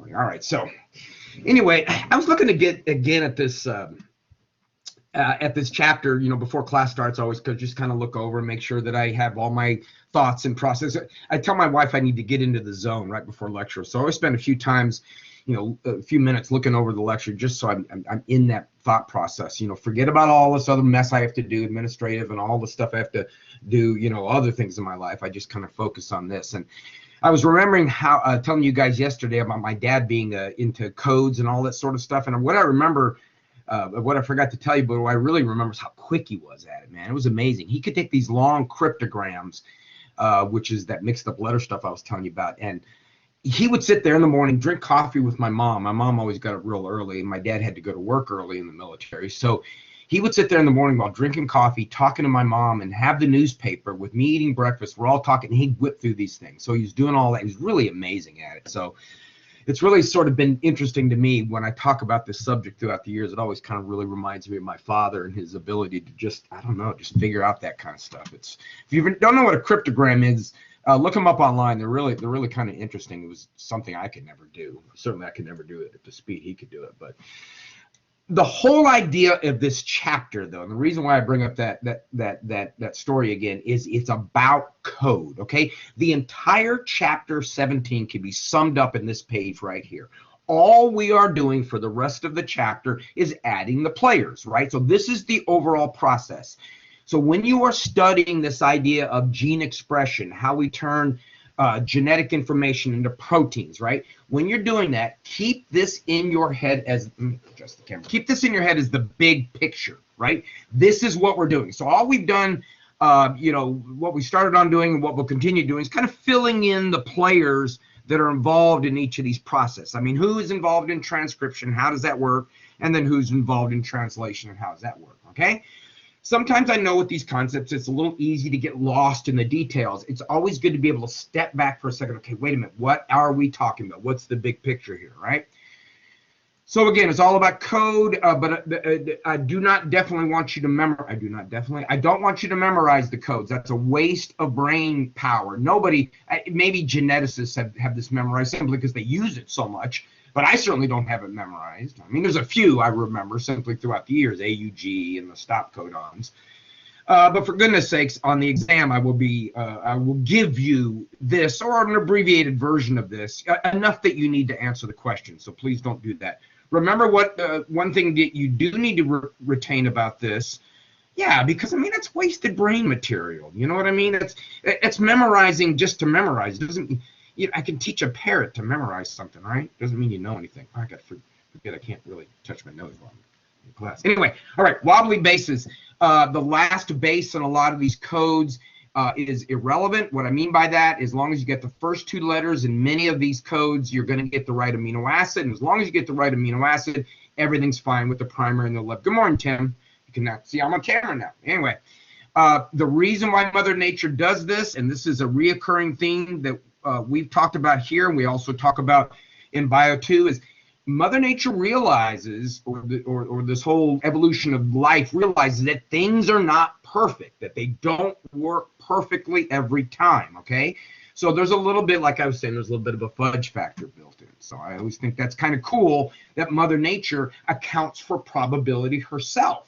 morning. All right. So anyway, I was looking to get again at this chapter, before class starts. I always just kind of look over and make sure that I have all my thoughts and process. I tell my wife I need to get into the zone right before lecture. So I always spend a few times, a few minutes looking over the lecture just so I'm in that thought process. Forget about all this other mess I have to do, administrative and all the stuff I have to do, other things in my life. I just kind of focus on this. And I was remembering how telling you guys yesterday about my dad being into codes and all that sort of stuff. And what I remember, what I forgot to tell you, but what I really remember is how quick he was at it, man. It was amazing. He could take these long cryptograms, which is that mixed up letter stuff I was telling you about. And he would sit there in the morning, drink coffee with my mom. My mom always got up real early, and my dad had to go to work early in the military. So he would sit there in the morning while drinking coffee, talking to my mom, and have the newspaper with me eating breakfast. We're all talking, and he'd whip through these things. So he's doing all that. He's really amazing at it. So it's really sort of been interesting to me when I talk about this subject throughout the years. It always kind of really reminds me of my father and his ability to just figure out that kind of stuff. If you don't know what a cryptogram is, look them up online. They're really kind of interesting. It was something I could never do. Certainly I could never do it at the speed he could do it. But the whole idea of this chapter, though, and the reason why I bring up that story again is it's about code, okay? The entire chapter 17 can be summed up in this page right here. All we are doing for the rest of the chapter is adding the players, right? So this is the overall process. So when you are studying this idea of gene expression, how we turn genetic information into proteins, right? When you're doing that, keep this in your head as, let me adjust the camera. Keep this in your head as the big picture, right? This is what we're doing. So all we've done, what we started on doing and what we'll continue doing is kind of filling in the players that are involved in each of these processes. I mean, who is involved in transcription? How does that work? And then who's involved in translation and how does that work, okay? Sometimes I know with these concepts, it's a little easy to get lost in the details. It's always good to be able to step back for a second. Okay, wait a minute. What are we talking about? What's the big picture here, right? So again, it's all about code, but I do not definitely want you to memorize. I don't want you to memorize the codes. That's a waste of brain power. Maybe geneticists have this memorized simply because they use it so much. But I certainly don't have it memorized. I mean, there's a few I remember simply throughout the years, AUG and the stop codons. But for goodness sakes, on the exam, I will give you this or an abbreviated version of this, enough that you need to answer the question. So please don't do that. Remember one thing that you do need to retain about this. Yeah, because I mean, it's wasted brain material. You know what I mean? It's memorizing just to memorize. It doesn't. I can teach a parrot to memorize something, right? Doesn't mean you know anything. I got to forget I can't really touch my nose while I'm in class. Anyway, all right, wobbly bases. The last base in a lot of these codes is irrelevant. What I mean by that is as long as you get the first two letters in many of these codes, you're going to get the right amino acid. And as long as you get the right amino acid, everything's fine with the primer and the left. Good morning, Tim. You can now see I'm on camera now. Anyway, the reason why Mother Nature does this, and this is a reoccurring theme that we've talked about here, and we also talk about in Bio 2, is Mother Nature realizes, or this whole evolution of life realizes that things are not perfect, that they don't work perfectly every time, okay? So there's a little bit, like I was saying, there's a little bit of a fudge factor built in. So I always think that's kind of cool that Mother Nature accounts for probability herself,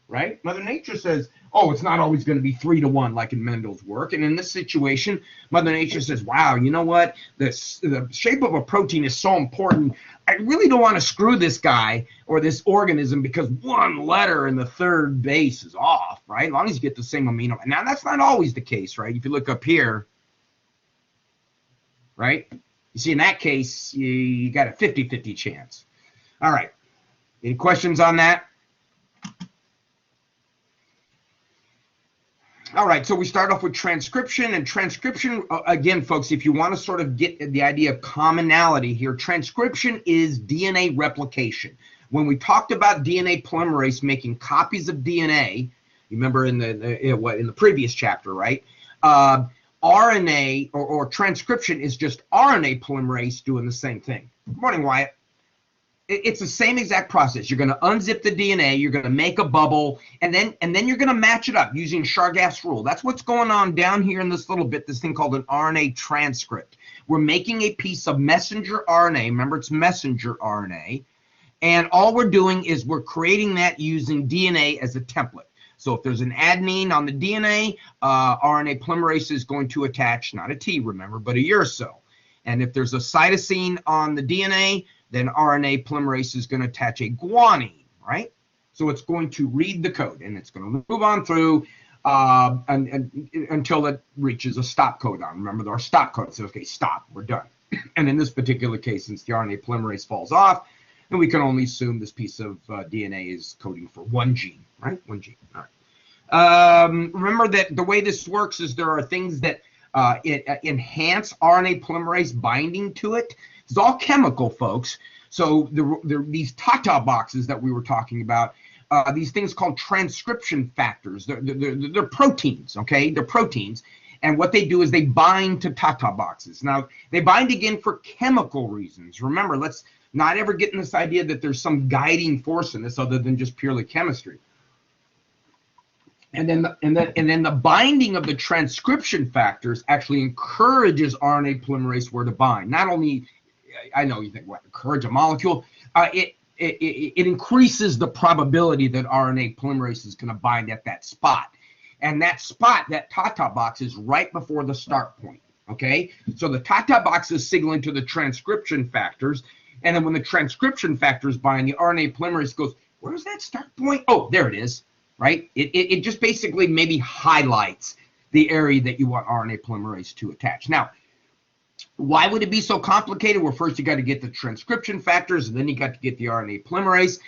right? Mother Nature says, oh, it's not always going to be 3-to-1 like in Mendel's work. And in this situation, Mother Nature says, wow, you know what? The shape of a protein is so important. I really don't want to screw this guy or this organism because one letter in the third base is off, right? As long as you get the same amino. Now, that's not always the case, right? If you look up here, right? You see, in that case, you got a 50-50 chance. All right. Any questions on that? All right, so we start off with transcription, and transcription, again, folks, if you want to sort of get the idea of commonality here, transcription is DNA replication. When we talked about DNA polymerase making copies of DNA, you remember in the previous chapter, right? RNA or transcription is just RNA polymerase doing the same thing. Good morning, Wyatt. It's the same exact process. You're going to unzip the DNA, you're going to make a bubble, and then you're going to match it up using Chargaff's rule. That's what's going on down here in this little bit, this thing called an RNA transcript. We're making a piece of messenger RNA. Remember, it's messenger RNA. And all we're doing is we're creating that using DNA as a template. So if there's an adenine on the DNA, RNA polymerase is going to attach, not a T, remember, but a uracil. And if there's a cytosine on the DNA, then RNA polymerase is going to attach a guanine, right? So it's going to read the code, and it's going to move on through until it reaches a stop codon. Remember, our stop code says, okay, stop, we're done. And in this particular case, since the RNA polymerase falls off, then we can only assume this piece of DNA is coding for one gene, right? One gene. All right. Remember that the way this works is there are things that enhance RNA polymerase binding to it. It's all chemical, folks. So these TATA boxes that we were talking about, these things called transcription factors. They're proteins, okay? They're proteins. And what they do is they bind to TATA boxes. Now, they bind again for chemical reasons. Remember, let's not ever get in this idea that there's some guiding force in this other than just purely chemistry. And then the binding of the transcription factors actually encourages RNA polymerase where to bind. Not only, I know you think, what, encourage a molecule? It increases the probability that RNA polymerase is going to bind at that spot. And that spot, that TATA box, is right before the start point, okay? So the TATA box is signaling to the transcription factors, and then when the transcription factors bind, the RNA polymerase goes, where's that start point? Oh, there it is, right? It just basically maybe highlights the area that you want RNA polymerase to attach. Now, why would it be so complicated? Well, first you got to get the transcription factors, and then you got to get the RNA polymerase.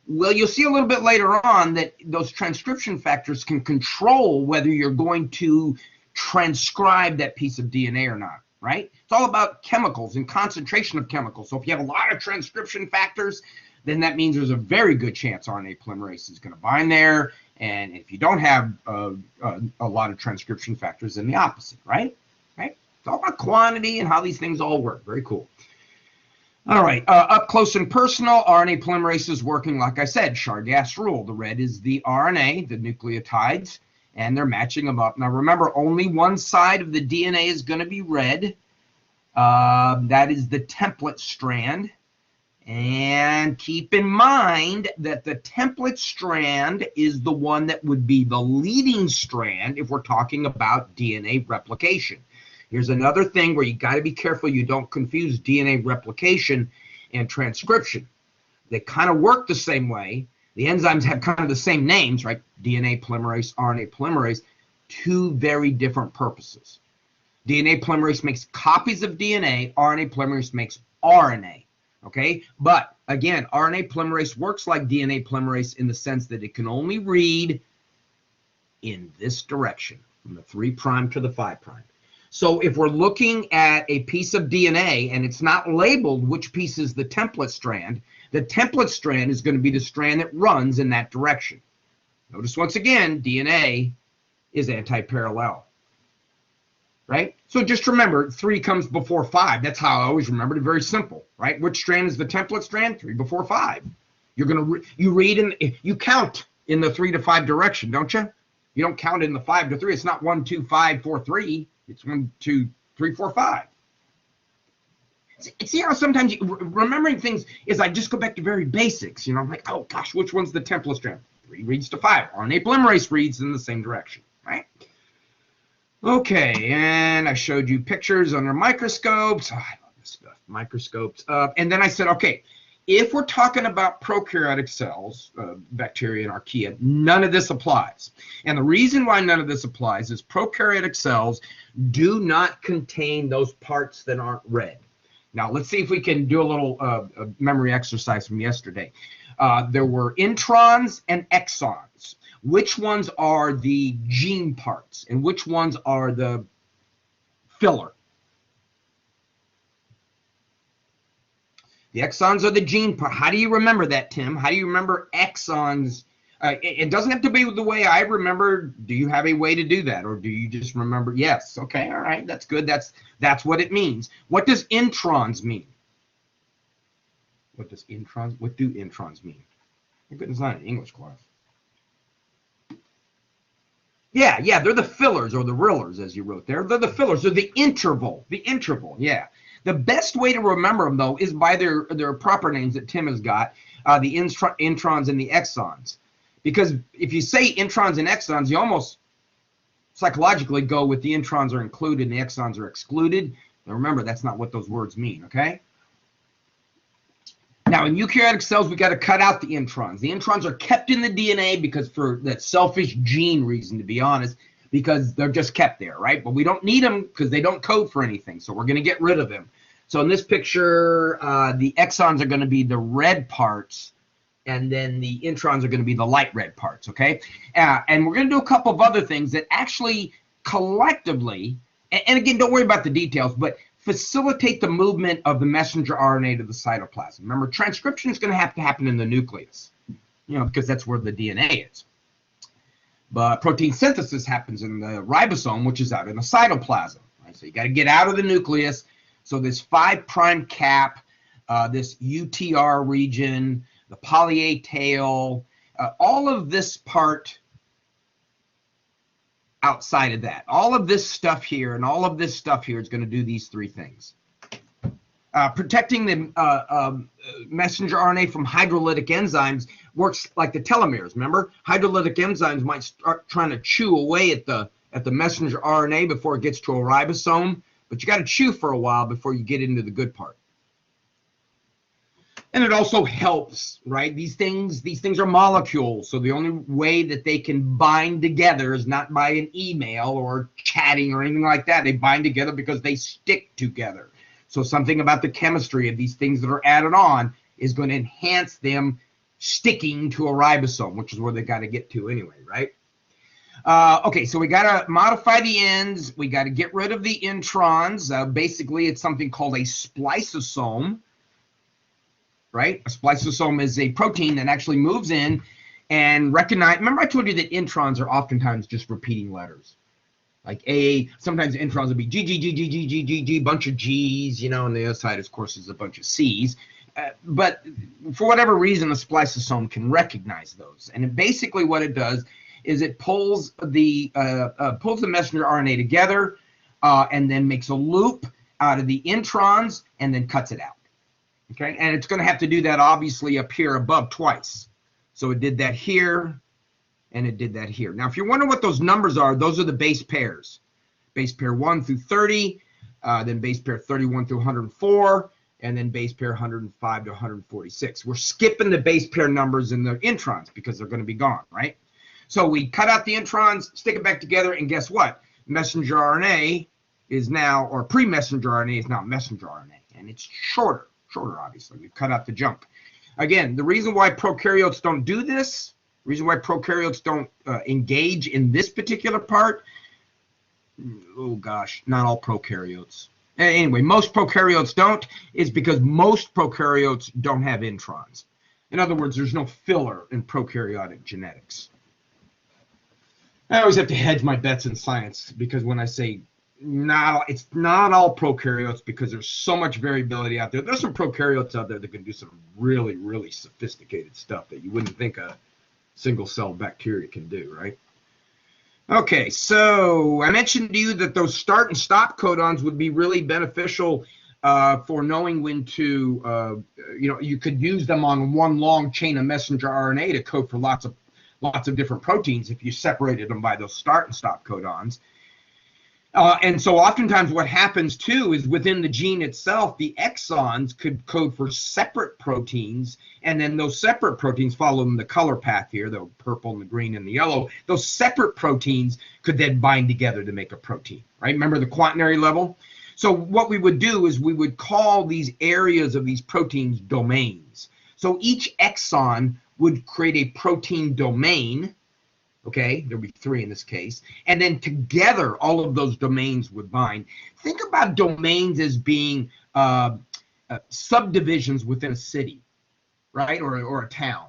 Well, you'll see a little bit later on that those transcription factors can control whether you're going to transcribe that piece of DNA or not, right? It's all about chemicals and concentration of chemicals. So if you have a lot of transcription factors, then that means there's a very good chance RNA polymerase is going to bind there. And if you don't have a lot of transcription factors, then the opposite, right? Right? It's all about quantity and how these things all work. Very cool. All right, up close and personal, RNA polymerase is working, like I said, Chargaff's rule. The red is the RNA, the nucleotides, and they're matching them up. Now, remember, only one side of the DNA is going to be red. That is the template strand. And keep in mind that the template strand is the one that would be the leading strand if we're talking about DNA replication. Here's another thing where you got to be careful you don't confuse DNA replication and transcription. They kind of work the same way. The enzymes have kind of the same names, right? DNA polymerase, RNA polymerase, two very different purposes. DNA polymerase makes copies of DNA, RNA polymerase makes RNA, okay? But again, RNA polymerase works like DNA polymerase in the sense that it can only read in this direction, from the 3' to the 5'. So if we're looking at a piece of DNA and it's not labeled which piece is the template strand is going to be the strand that runs in that direction. Notice once again, DNA is anti-parallel, right? So just remember, 3 comes before 5. That's how I always remembered it. Very simple, right? Which strand is the template strand? 3 before 5. You're going to you count in the 3 to 5 direction, don't you? You don't count in the 5 to 3. It's not 1, 2, 5, 4, 3. It's 1, 2, 3, 4, 5. See how sometimes remembering things is I just go back to very basics. You know, I'm like, oh gosh, which one's the template strand? 3 reads to 5. RNA polymerase reads in the same direction, right? Okay, and I showed you pictures under microscopes. Oh, I love this stuff, microscopes. And then I said, okay, if we're talking about prokaryotic cells, bacteria and archaea, none of this applies. And the reason why none of this applies is prokaryotic cells do not contain those parts that aren't red. Now, let's see if we can do a little memory exercise from yesterday. There were introns and exons. Which ones are the gene parts and which ones are the filler? The exons are the gene part. How do you remember that, Tim? How do you remember exons? It doesn't have to be the way I remember. Do you have a way to do that, or do you just remember? Yes. Okay. All right. That's good. That's what it means. What does introns mean? What do introns mean? My goodness, not an English class. Yeah, they're the fillers or the rillers, as you wrote there. They're the fillers. They're the interval, yeah. The best way to remember them, though, is by their proper names that Tim has got, the introns and the exons. Because if you say introns and exons, you almost psychologically go with the introns are included and the exons are excluded. Now remember, that's not what those words mean, okay? Now, in eukaryotic cells, we got to cut out the introns. The introns are kept in the DNA because for that selfish gene reason, to be honest, because they're just kept there, right? But we don't need them because they don't code for anything, so we're going to get rid of them. So in this picture, the exons are going to be the red parts, and then the introns are going to be the light red parts, okay? And we're going to do a couple of other things that actually collectively, and again, don't worry about the details, but facilitate the movement of the messenger RNA to the cytoplasm. Remember, transcription is going to have to happen in the nucleus, because that's where the DNA is. But protein synthesis happens in the ribosome, which is out in the cytoplasm. Right? So you got to get out of the nucleus. So this 5' cap, this UTR region, the poly A tail, all of this part outside of that, all of this stuff here and all of this stuff here is going to do these three things. Protecting the messenger RNA from hydrolytic enzymes works like the telomeres. Remember, hydrolytic enzymes might start trying to chew away at the messenger RNA before it gets to a ribosome, but you got to chew for a while before you get into the good part. And it also helps, right? These things are molecules, so the only way that they can bind together is not by an email or chatting or anything like that. They bind together because they stick together. So something about the chemistry of these things that are added on is going to enhance them sticking to a ribosome, which is where they got to get to anyway, right? Okay, so we got to modify the ends. We got to get rid of the introns. Basically, it's something called a spliceosome. Right? A spliceosome is a protein that actually moves in and recognize. Remember, I told you that introns are oftentimes just repeating letters. Like A, sometimes introns will be G, G, G, G, G, G, G, G, bunch of G's, and the other side, of course, is a bunch of C's. But for whatever reason, the spliceosome can recognize those. And basically what it does is it pulls the messenger RNA together and then makes a loop out of the introns and then cuts it out. Okay, and it's going to have to do that obviously up here above twice. So it did that here, and it did that here. Now, if you're wondering what those numbers are, those are the base pairs. Base pair 1 through 30, then base pair 31 through 104, and then base pair 105 to 146. We're skipping the base pair numbers in the introns because they're going to be gone, right? So we cut out the introns, stick it back together, and guess what? Messenger RNA is now, or pre-messenger RNA is now messenger RNA, and it's shorter, obviously. We've cut out the junk. Again, the reason why prokaryotes don't do this, the reason why prokaryotes don't engage in this particular part, oh gosh, not all prokaryotes. Anyway, most prokaryotes don't, is because most prokaryotes don't have introns. In other words, there's no filler in prokaryotic genetics. I always have to hedge my bets in science because when I say it's not all prokaryotes because there's so much variability out there. There's some prokaryotes out there that can do some really, really sophisticated stuff that you wouldn't think a single-cell bacteria can do, right? Okay, so I mentioned to you that those start and stop codons would be really beneficial for knowing when to, you could use them on one long chain of messenger RNA to code for lots of different proteins if you separated them by those start and stop codons. And so oftentimes what happens too is within the gene itself, the exons could code for separate proteins, and then those separate proteins following the color path here, the purple and the green and the yellow, those separate proteins could then bind together to make a protein, right? Remember the quaternary level? So what we would do is we would call these areas of these proteins domains. So each exon would create a protein domain. Okay, there'll be 3 in this case. And then together, all of those domains would bind. Think about domains as being subdivisions within a city, right? Or a town,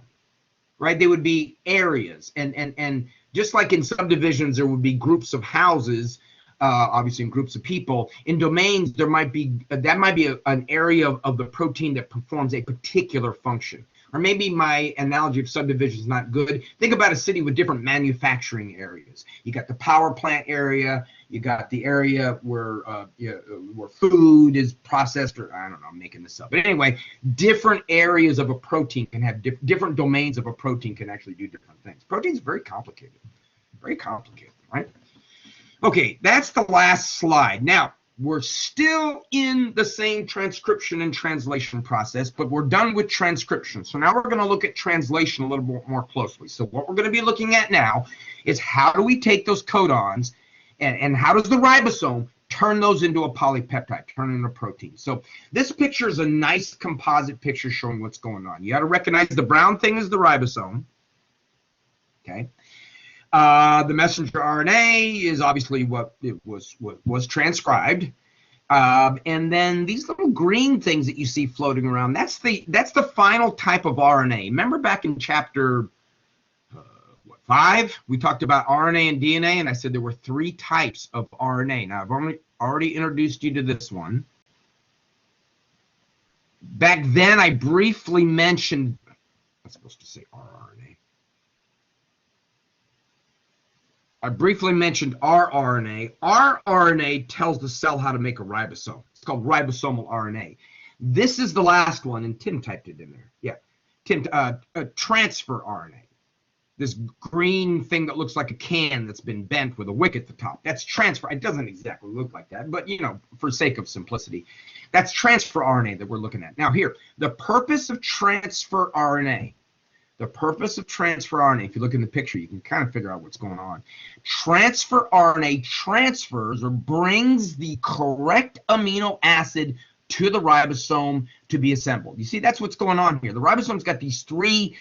right? They would be areas. And just like in subdivisions, there would be groups of houses, obviously in groups of people. In domains, that might be an area of the protein that performs a particular function. or maybe my analogy of subdivision is not good. Think about a city with different manufacturing areas. You got the power plant area, you got the area where where food is processed, or I don't know, I'm making this up. But anyway, different areas of a protein can have different domains of a protein can actually do different things. Protein's very complicated, right? Okay, that's the last slide. Now, we're still in the same transcription and translation process, but we're done with transcription. So now we're going to look at translation a little bit more closely. So what we're going to be looking at now is how do we take those codons and how does the ribosome turn those into a polypeptide, turn into a protein. So this picture is a nice composite picture showing what's going on. You got to recognize the brown thing is the ribosome. Okay. The messenger RNA is obviously what it was transcribed, and then these little green things that you see floating around, that's the final type of RNA. Remember back in chapter 5, we talked about RNA and DNA, and I said there were 3 types of RNA. Now I've already introduced you to this one. Back then I briefly mentioned, I'm supposed to say rRNA. I briefly mentioned rRNA. rRNA tells the cell how to make a ribosome. It's called ribosomal RNA. This is the last one, and Tim typed it in there. Yeah, Tim, transfer RNA. This green thing that looks like a can that's been bent with a wick at the top. That's transfer. It doesn't exactly look like that, but you know, for sake of simplicity, that's transfer RNA that we're looking at. Now here, the purpose of transfer RNA. The purpose of transfer RNA, if you look in the picture, you can kind of figure out what's going on. Transfer RNA transfers or brings the correct amino acid to the ribosome to be assembled. You see, that's what's going on here. The ribosome's got these 3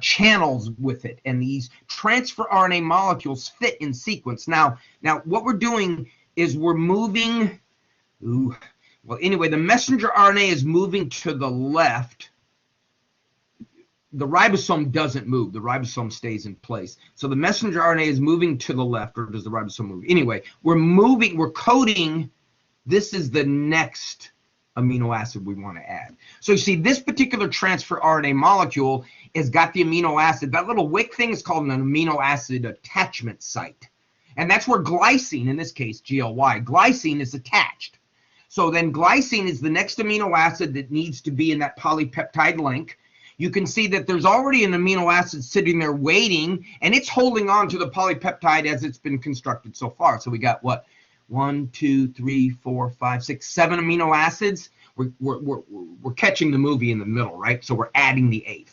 channels with it, and these transfer RNA molecules fit in sequence. Now what we're doing is we're moving, well, anyway, the messenger RNA is moving to the left. The ribosome doesn't move. The ribosome stays in place. So the messenger RNA is moving to the left, or does the ribosome move? Anyway, we're coding. This is the next amino acid we want to add. So you see, this particular transfer RNA molecule has got the amino acid. That little wick thing is called an amino acid attachment site. And that's where glycine, in this case, GLY, glycine is attached. So then glycine is the next amino acid that needs to be in that polypeptide link. You can see that there's already an amino acid sitting there waiting, and it's holding on to the polypeptide as it's been constructed so far. So we got what? 1, 2, 3, 4, 5, 6, 7 amino acids. We're catching the movie in the middle, right? So we're adding the 8th.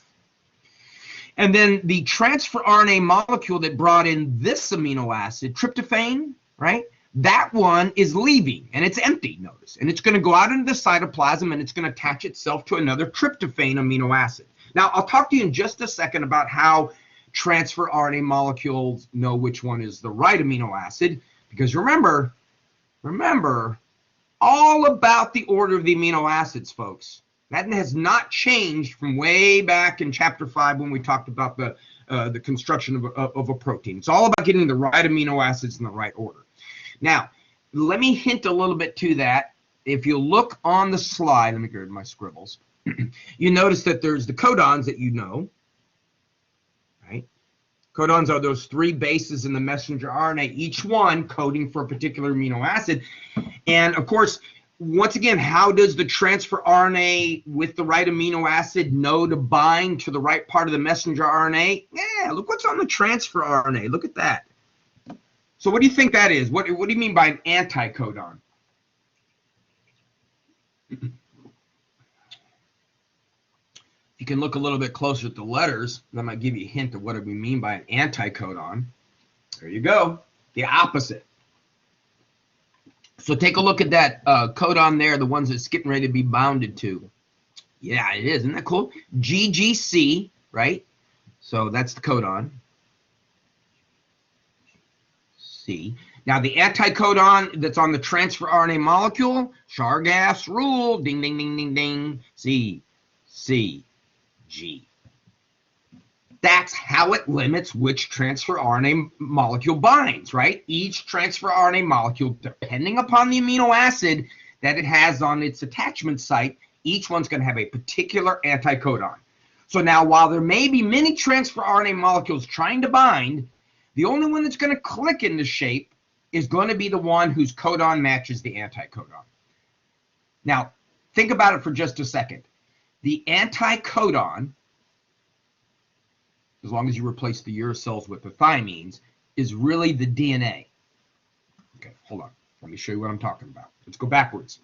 And then the transfer RNA molecule that brought in this amino acid, tryptophan, right? That one is leaving, and it's empty, notice. And it's going to go out into the cytoplasm, and it's going to attach itself to another tryptophan amino acid. Now, I'll talk to you in just a second about how transfer RNA molecules know which one is the right amino acid, because remember all about the order of the amino acids, folks. That has not changed from way back in chapter 5 when we talked about the construction of a protein. It's all about getting the right amino acids in the right order. Now, let me hint a little bit to that. If you look on the slide, let me get rid of my scribbles. You notice that there's the codons that you know, right? Codons are those 3 bases in the messenger RNA, each one coding for a particular amino acid. And of course, once again, how does the transfer RNA with the right amino acid know to bind to the right part of the messenger RNA? Yeah, look what's on the transfer RNA. Look at that. So what do you think that is? What do you mean by an anticodon? You can look a little bit closer at the letters. That might give you a hint of what we mean by an anticodon. There you go. The opposite. So take a look at that codon there, the ones that's getting ready to be bounded to. Yeah, it is. Isn't that cool? GGC, right? So that's the codon. C. Now the anticodon that's on the transfer RNA molecule, Chargaff's rule, ding, ding, ding, ding, ding, C, C, G. That's how it limits which transfer RNA molecule binds, right? Each transfer RNA molecule, depending upon the amino acid that it has on its attachment site, each one's going to have a particular anticodon. So now, while there may be many transfer RNA molecules trying to bind, the only one that's going to click into shape is going to be the one whose codon matches the anticodon. Now, think about it for just a second. The anticodon, as long as you replace the uracils with the thymines, is really the DNA. Okay, hold on. Let me show you what I'm talking about. Let's go backwards.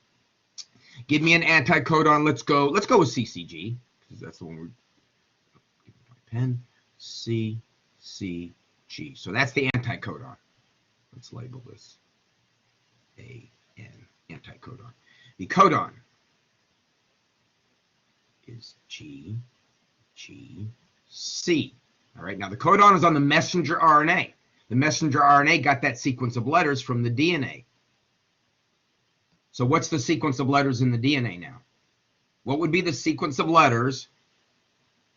Give me an anticodon. Let's go with CCG, because that's the one we're pen. CCG. So that's the anticodon. Let's label this AN, anticodon. The codon is GGC. All right, now the codon is on the messenger RNA. The messenger RNA got that sequence of letters from the DNA. So what's the sequence of letters in the DNA now? What would be the sequence of letters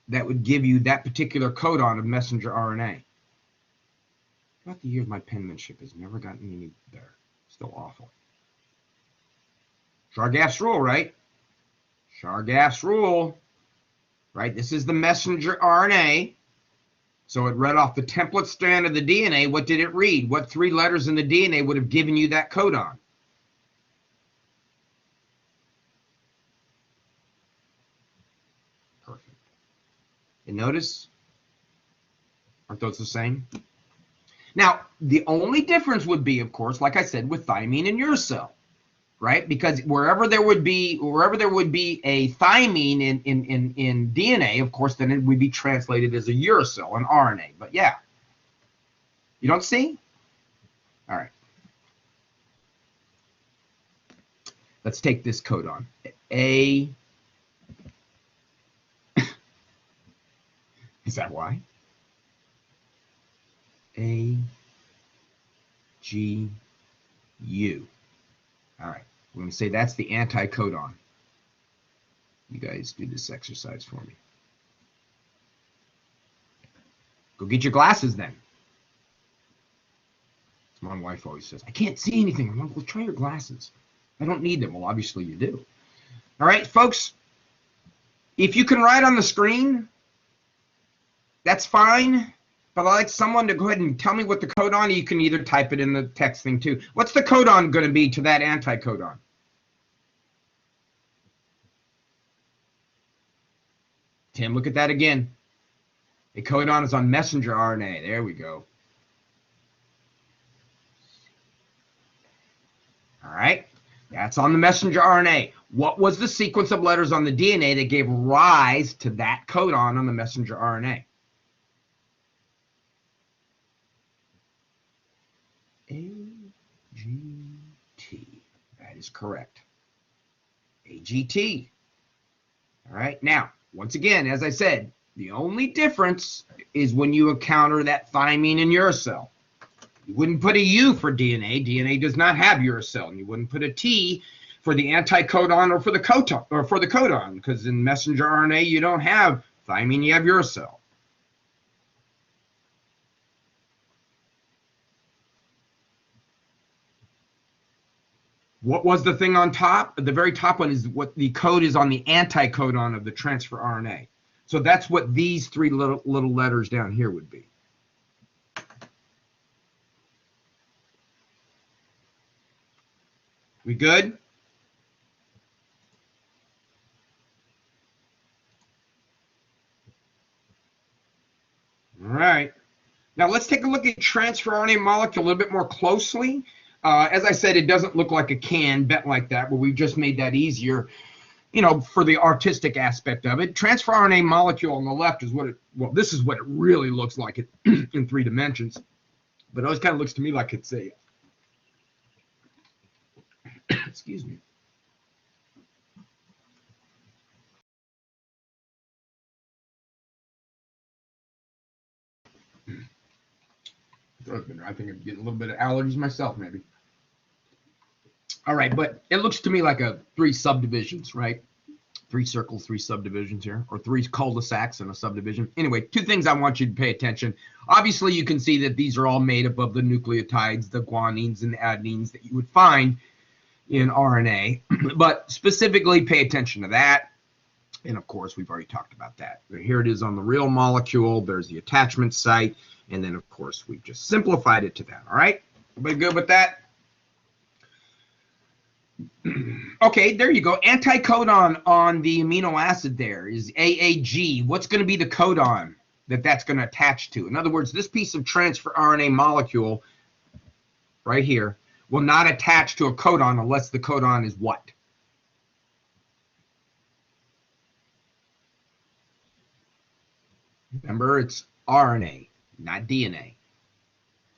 that would give you that particular codon of messenger RNA? Throughout the years, my penmanship has never gotten any better. Still awful. Chargaff's rule, right? Chargaff's rule, right? This is the messenger RNA. So it read off the template strand of the DNA. What did it read? What three letters in the DNA would have given you that codon? Perfect. And notice, aren't those the same? Now, the only difference would be, of course, like I said, with thymine and uracil, right? Because wherever there would be a thymine in DNA, of course, then it would be translated as a uracil, an RNA. But yeah, you don't see? All right. Let's take this codon. A. Is that why? A, G, U. All right, we're going to say that's the anticodon. You guys do this exercise for me. Go get your glasses then. As my wife always says, I can't see anything. I'm like, well, try your glasses. I don't need them. Well, obviously you do. All right, folks, if you can write on the screen, that's fine. But I'd like someone to go ahead and tell me what the codon, you can either type it in the text thing too. What's the codon going to be to that anticodon? Tim, look at that again. A codon is on messenger RNA. There we go. All right. That's on the messenger RNA. What was the sequence of letters on the DNA that gave rise to that codon on the messenger RNA? AGT. That is correct. AGT. All right. Now, once again, as I said, the only difference is when you encounter that thymine and uracil. You wouldn't put a U for DNA. DNA does not have uracil. And you wouldn't put a T for the anticodon or for the codon, because in messenger RNA you don't have thymine, you have uracil. What was the thing on top? The very top one is what the code is on the anticodon of the transfer RNA. So that's what these three little letters down here would be. We good? All right. Now let's take a look at transfer RNA molecule a little bit more closely. As I said, it doesn't look like a can bent like that, but we've just made that easier, you know, for the artistic aspect of it. Transfer RNA molecule on the left is what it, well, this is what it really looks like it in 3 dimensions. But it always kind of looks to me like it's a, excuse me. I think I'm getting a little bit of allergies myself, maybe. All right, but it looks to me like a 3 subdivisions, right? 3 circles, 3 subdivisions here, or 3 cul-de-sacs in a subdivision. Anyway, 2 things I want you to pay attention. Obviously, you can see that these are all made up of the nucleotides, the guanines and the adenines that you would find in RNA. But specifically, pay attention to that. And of course, we've already talked about that. Here it is on the real molecule. There's the attachment site. And then, of course, we've just simplified it to that. All right? Everybody good with that? Okay, there you go. Anticodon on the amino acid there is AAG. What's going to be the codon that's going to attach to? In other words, this piece of transfer RNA molecule right here will not attach to a codon unless the codon is what? Remember, it's RNA, not DNA.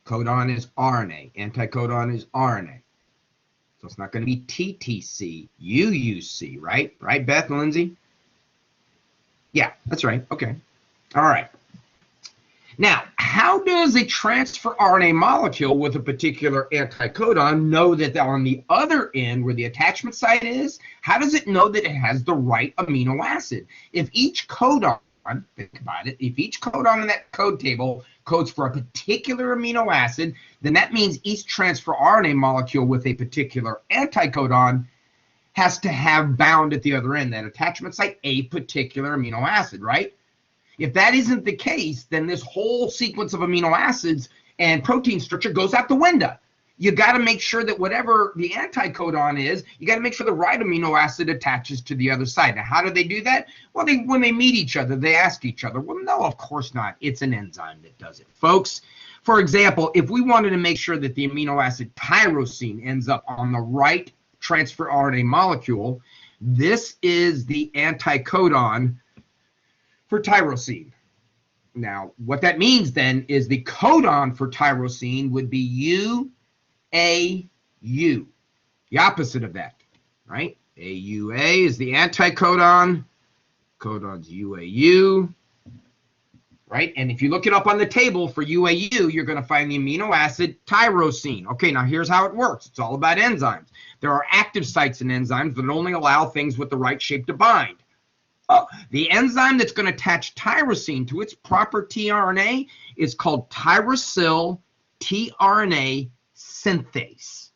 Codon is RNA. Anticodon is RNA. So it's not going to be TTC, UUC, right? Right, Beth and Lindsay? Yeah, that's right. Okay. All right. Now, how does a transfer RNA molecule with a particular anticodon know that on the other end, where the attachment site is, how does it know that it has the right amino acid? If each codon, think about it, if each codon in that code table codes for a particular amino acid, then that means each transfer RNA molecule with a particular anticodon has to have bound at the other end, that attachment site, a particular amino acid, right? If that isn't the case, then this whole sequence of amino acids and protein structure goes out the window. You got to make sure that whatever the anticodon is, you got to make sure the right amino acid attaches to the other side. Now, how do they do that? Well, when they meet each other, they ask each other. Well, no, of course not. It's an enzyme that does it, folks. For example, if we wanted to make sure that the amino acid tyrosine ends up on the right transfer RNA molecule, this is the anticodon for tyrosine. Now, what that means then is the codon for tyrosine would be UAU, the opposite of that, right? AUA is the anticodon, codon's UAU, right? And if you look it up on the table for UAU, you're going to find the amino acid tyrosine. Okay, now here's how it works. It's all about enzymes. There are active sites in enzymes that only allow things with the right shape to bind. The enzyme that's going to attach tyrosine to its proper tRNA is called tyrosyl tRNA synthase.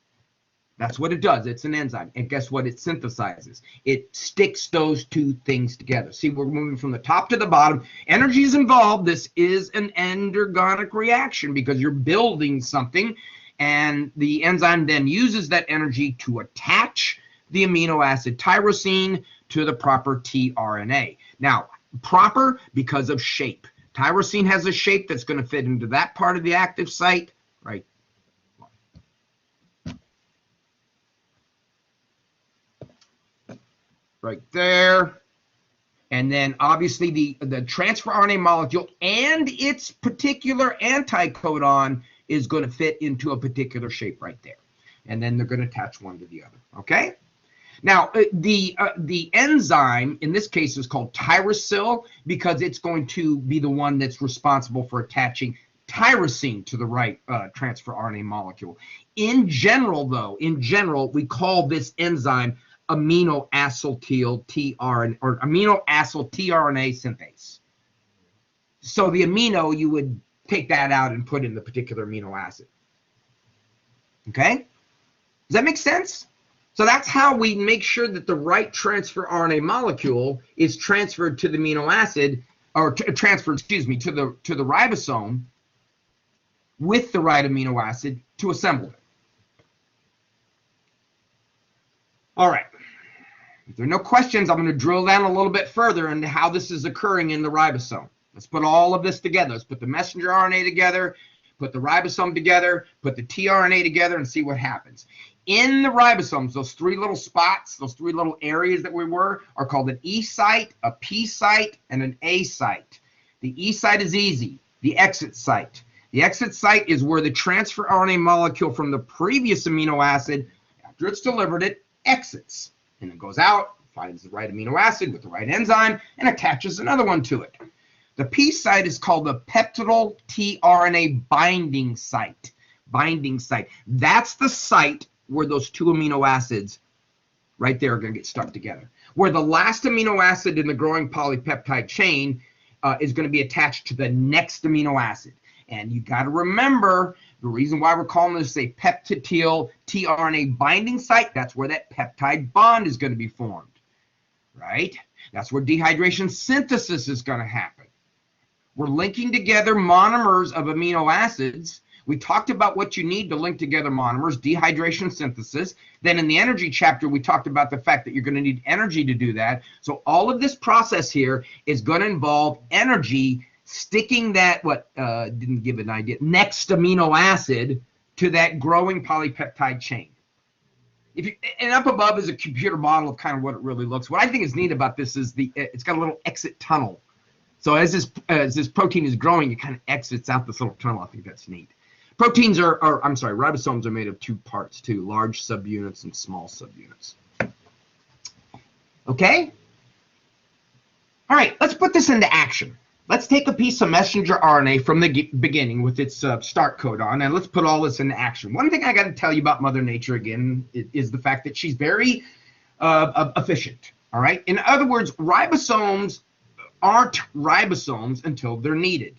That's what it does. It's an enzyme. And guess what it synthesizes? It sticks those two things together. See, we're moving from the top to the bottom. Energy is involved. This is an endergonic reaction because you're building something, and the enzyme then uses that energy to attach the amino acid tyrosine to the proper tRNA. Now, proper because of shape. Tyrosine has a shape that's going to fit into that part of the active site, right? Right there. And then obviously the transfer RNA molecule and its particular anticodon is going to fit into a particular shape right there. And then they're going to attach one to the other, okay? Now, the enzyme in this case is called tyrosyl because it's going to be the one that's responsible for attaching tyrosine to the right transfer RNA molecule. In general, we call this enzyme amino acyl tRNA or amino acyl tRNA synthase. So the amino, you would take that out and put in the particular amino acid. Okay? Does that make sense? So that's how we make sure that the right transfer RNA molecule is transferred to the amino acid, or transferred, excuse me, to the ribosome with the right amino acid to assemble it. All right. If there are no questions, I'm going to drill down a little bit further into how this is occurring in the ribosome. Let's put all of this together. Let's put the messenger RNA together, put the ribosome together, put the tRNA together, and see what happens. In the ribosomes, those three little spots, those three little areas that we were, are called an E site, a P site, and an A site. The E site is easy, the exit site. The exit site is where the transfer RNA molecule from the previous amino acid, after it's delivered it, exits. And it goes out, finds the right amino acid with the right enzyme, and attaches another one to it. The P site is called the peptidyl tRNA binding site. Binding site. That's the site where those two amino acids right there are going to get stuck together. Where the last amino acid in the growing polypeptide chain is going to be attached to the next amino acid. And you got to remember the reason why we're calling this a peptidyl tRNA binding site. That's where that peptide bond is going to be formed, right? That's where dehydration synthesis is going to happen. We're linking together monomers of amino acids. We talked about what you need to link together monomers, dehydration synthesis. Then in the energy chapter, we talked about the fact that you're going to need energy to do that. So all of this process here is going to involve energy sticking that, didn't give an idea, next amino acid to that growing polypeptide chain. And up above is a computer model of kind of what it really looks. What I think is neat about this is it's got a little exit tunnel. So as this protein is growing, it kind of exits out this little tunnel. I think that's neat. Ribosomes are made of two parts too, large subunits and small subunits. Okay? All right, let's put this into action. Let's take a piece of messenger RNA from the beginning with its start codon, and let's put all this into action. One thing I got to tell you about Mother Nature, again, is the fact that she's very efficient, all right? In other words, ribosomes aren't ribosomes until they're needed.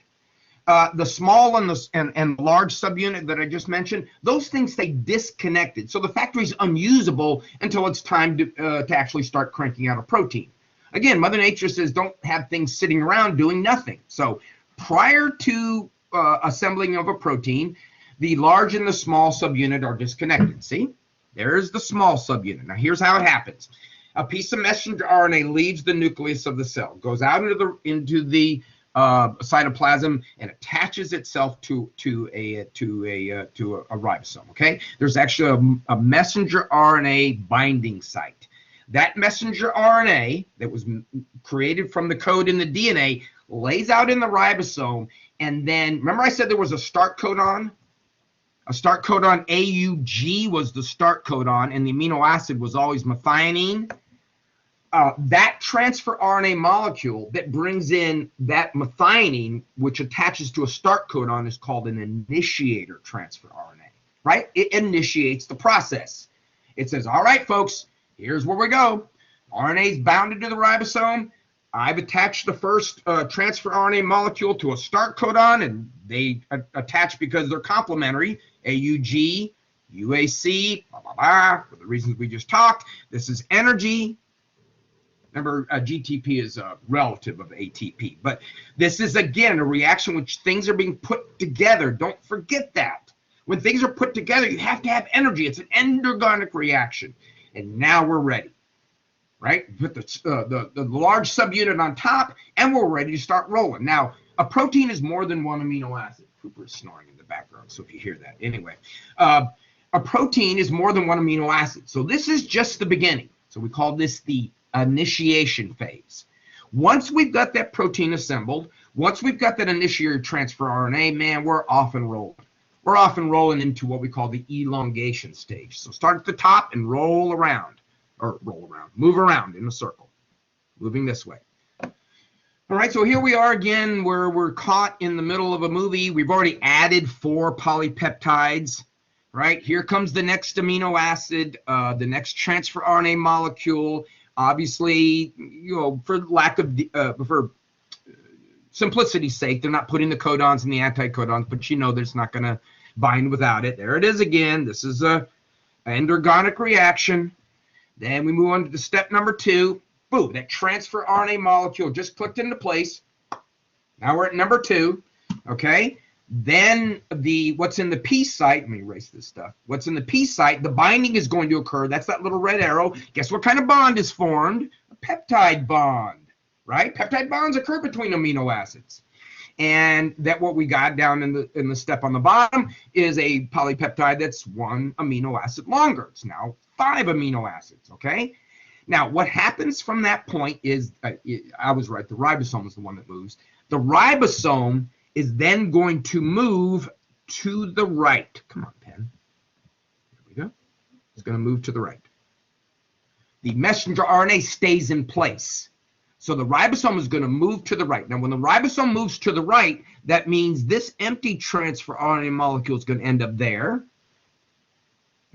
The small and the large subunit that I just mentioned, those things stay disconnected. So the factory's unusable until it's time to actually start cranking out a protein. Again, Mother Nature says don't have things sitting around doing nothing. So prior to assembling of a protein, the large and the small subunit are disconnected. See, there's the small subunit. Now here's how it happens. A piece of messenger RNA leaves the nucleus of the cell, goes out into the cytoplasm, and attaches itself to a ribosome. Okay, there's actually a messenger RNA binding site. That messenger RNA that was created from the code in the DNA lays out in the ribosome, and then remember I said there was a start codon. A start codon AUG was the start codon, and the amino acid was always methionine. That transfer RNA molecule that brings in that methionine, which attaches to a start codon, is called an initiator transfer RNA, right? It initiates the process. It says, all right, folks, here's where we go. RNA is bounded to the ribosome. I've attached the first transfer RNA molecule to a start codon, and they attach because they're complementary. AUG, UAC, blah, blah, blah, for the reasons we just talked. This is energy. Remember, GTP is a relative of ATP. But this is, again, a reaction which things are being put together. Don't forget that. When things are put together, you have to have energy. It's an endergonic reaction. And now we're ready, right? Put the large subunit on top, and we're ready to start rolling. Now, a protein is more than one amino acid. Cooper is snoring in the background, so if you hear that. Anyway, a protein is more than one amino acid. So this is just the beginning. So we call this the initiation phase. Once we've got that protein assembled, once we've got that initiator transfer RNA, man, we're off and rolling. We're off and rolling into what we call the elongation stage. So start at the top and move around in a circle, moving this way. All right, so here we are again, where we're caught in the middle of a movie. We've already added 4 polypeptides. Right, here comes the next amino acid, the next transfer RNA molecule. Obviously, for simplicity's sake, they're not putting the codons and the anticodons, but there's not going to bind without it. There it is again. This is a endergonic reaction. Then we move on to step number 2. Boom, that transfer RNA molecule just clicked into place. Now we're at number 2, okay? Then what's in the P site, let me erase this stuff. What's in the P site, the binding is going to occur. That's that little red arrow. Guess what kind of bond is formed? A peptide bond, right? Peptide bonds occur between amino acids. And that what we got down in the step on the bottom is a polypeptide that's 1 amino acid longer. It's now 5 amino acids, okay? Now, what happens from that point is, I was right, the ribosome is the one that moves. The ribosome is then going to move to the right. Come on, pen. There we go. It's going to move to the right. The messenger RNA stays in place. So the ribosome is going to move to the right. Now, when the ribosome moves to the right, that means this empty transfer RNA molecule is going to end up there.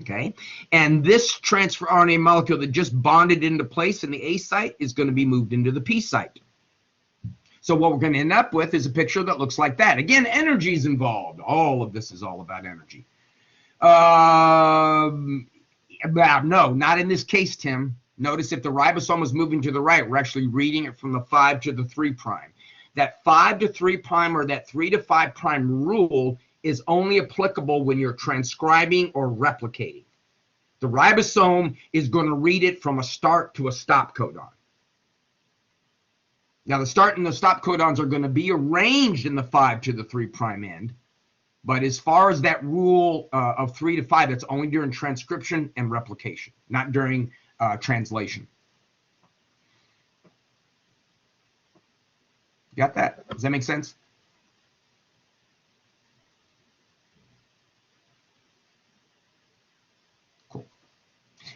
Okay? And this transfer RNA molecule that just bonded into place in the A site is going to be moved into the P site. So what we're going to end up with is a picture that looks like that. Again, energy is involved. All of this is all about energy. No, not in this case, Tim. Notice if the ribosome is moving to the right, we're actually reading it from the 5 to the 3 prime. That 5 to 3 prime or that 3 to 5 prime rule is only applicable when you're transcribing or replicating. The ribosome is going to read it from a start to a stop codon. Now, the start and the stop codons are going to be arranged in the 5 to the 3 prime end. But as far as that rule of 3 to 5, that's only during transcription and replication, not during translation. Got that? Does that make sense? Cool.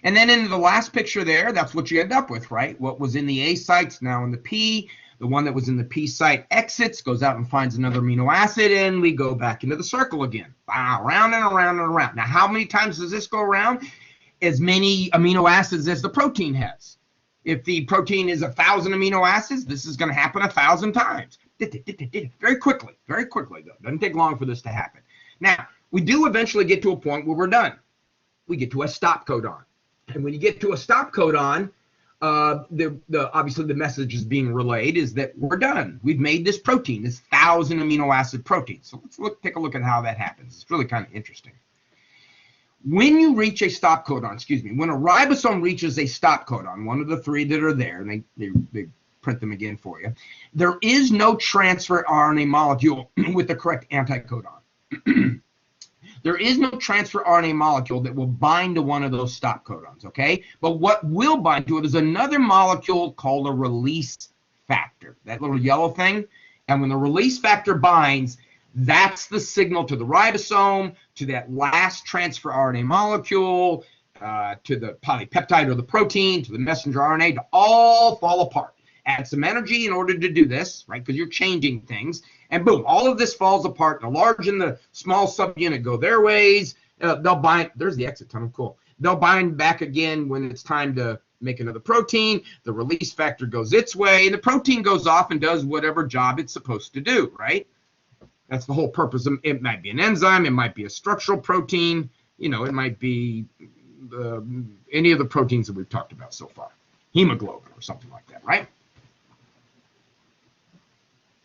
And then in the last picture there, that's what you end up with, right? What was in the A site's now in the P. The one that was in the P site exits, goes out and finds another amino acid, and we go back into the circle again. Wow, around and around and around. Now, how many times does this go around? As many amino acids as the protein has. If the protein is 1,000 amino acids, this is going to happen 1,000 times. Very quickly, though. Doesn't take long for this to happen. Now, we do eventually get to a point where we're done. We get to a stop codon. And when you get to a stop codon, obviously the message is being relayed is that we're done. We've made this protein, this 1,000 amino acid protein. So let's take a look at how that happens. It's really kind of interesting. When you reach a stop codon, when a ribosome reaches a stop codon, one of the 3 that are there, and they print them again for you, there is no transfer RNA molecule with the correct anticodon. There is no transfer RNA molecule that will bind to one of those stop codons, okay? But what will bind to it is another molecule called a release factor, that little yellow thing. And when the release factor binds, that's the signal to the ribosome, to that last transfer RNA molecule, to the polypeptide or the protein, to the messenger RNA, to all fall apart. Add some energy in order to do this, right? Because you're changing things. And boom, all of this falls apart. The large and the small subunit go their ways. They'll bind. There's the exit tunnel. Cool. They'll bind back again when it's time to make another protein. The release factor goes its way. And the protein goes off and does whatever job it's supposed to do, right? That's the whole purpose. It might be an enzyme. It might be a structural protein. You know, it might be any of the proteins that we've talked about so far. Hemoglobin or something like that, right?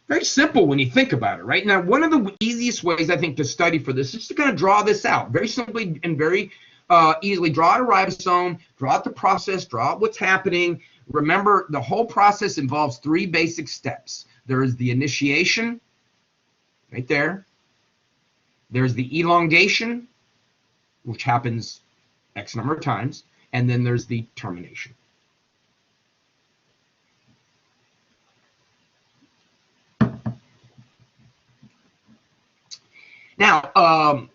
Very simple when you think about it, right? Now, one of the easiest ways, I think, to study for this is to kind of draw this out. Very simply and very easily draw out a ribosome, draw out the process, draw out what's happening. Remember, the whole process involves 3 basic steps. There is the initiation, right there. There's the elongation, which happens X number of times. And then there's the termination. Now,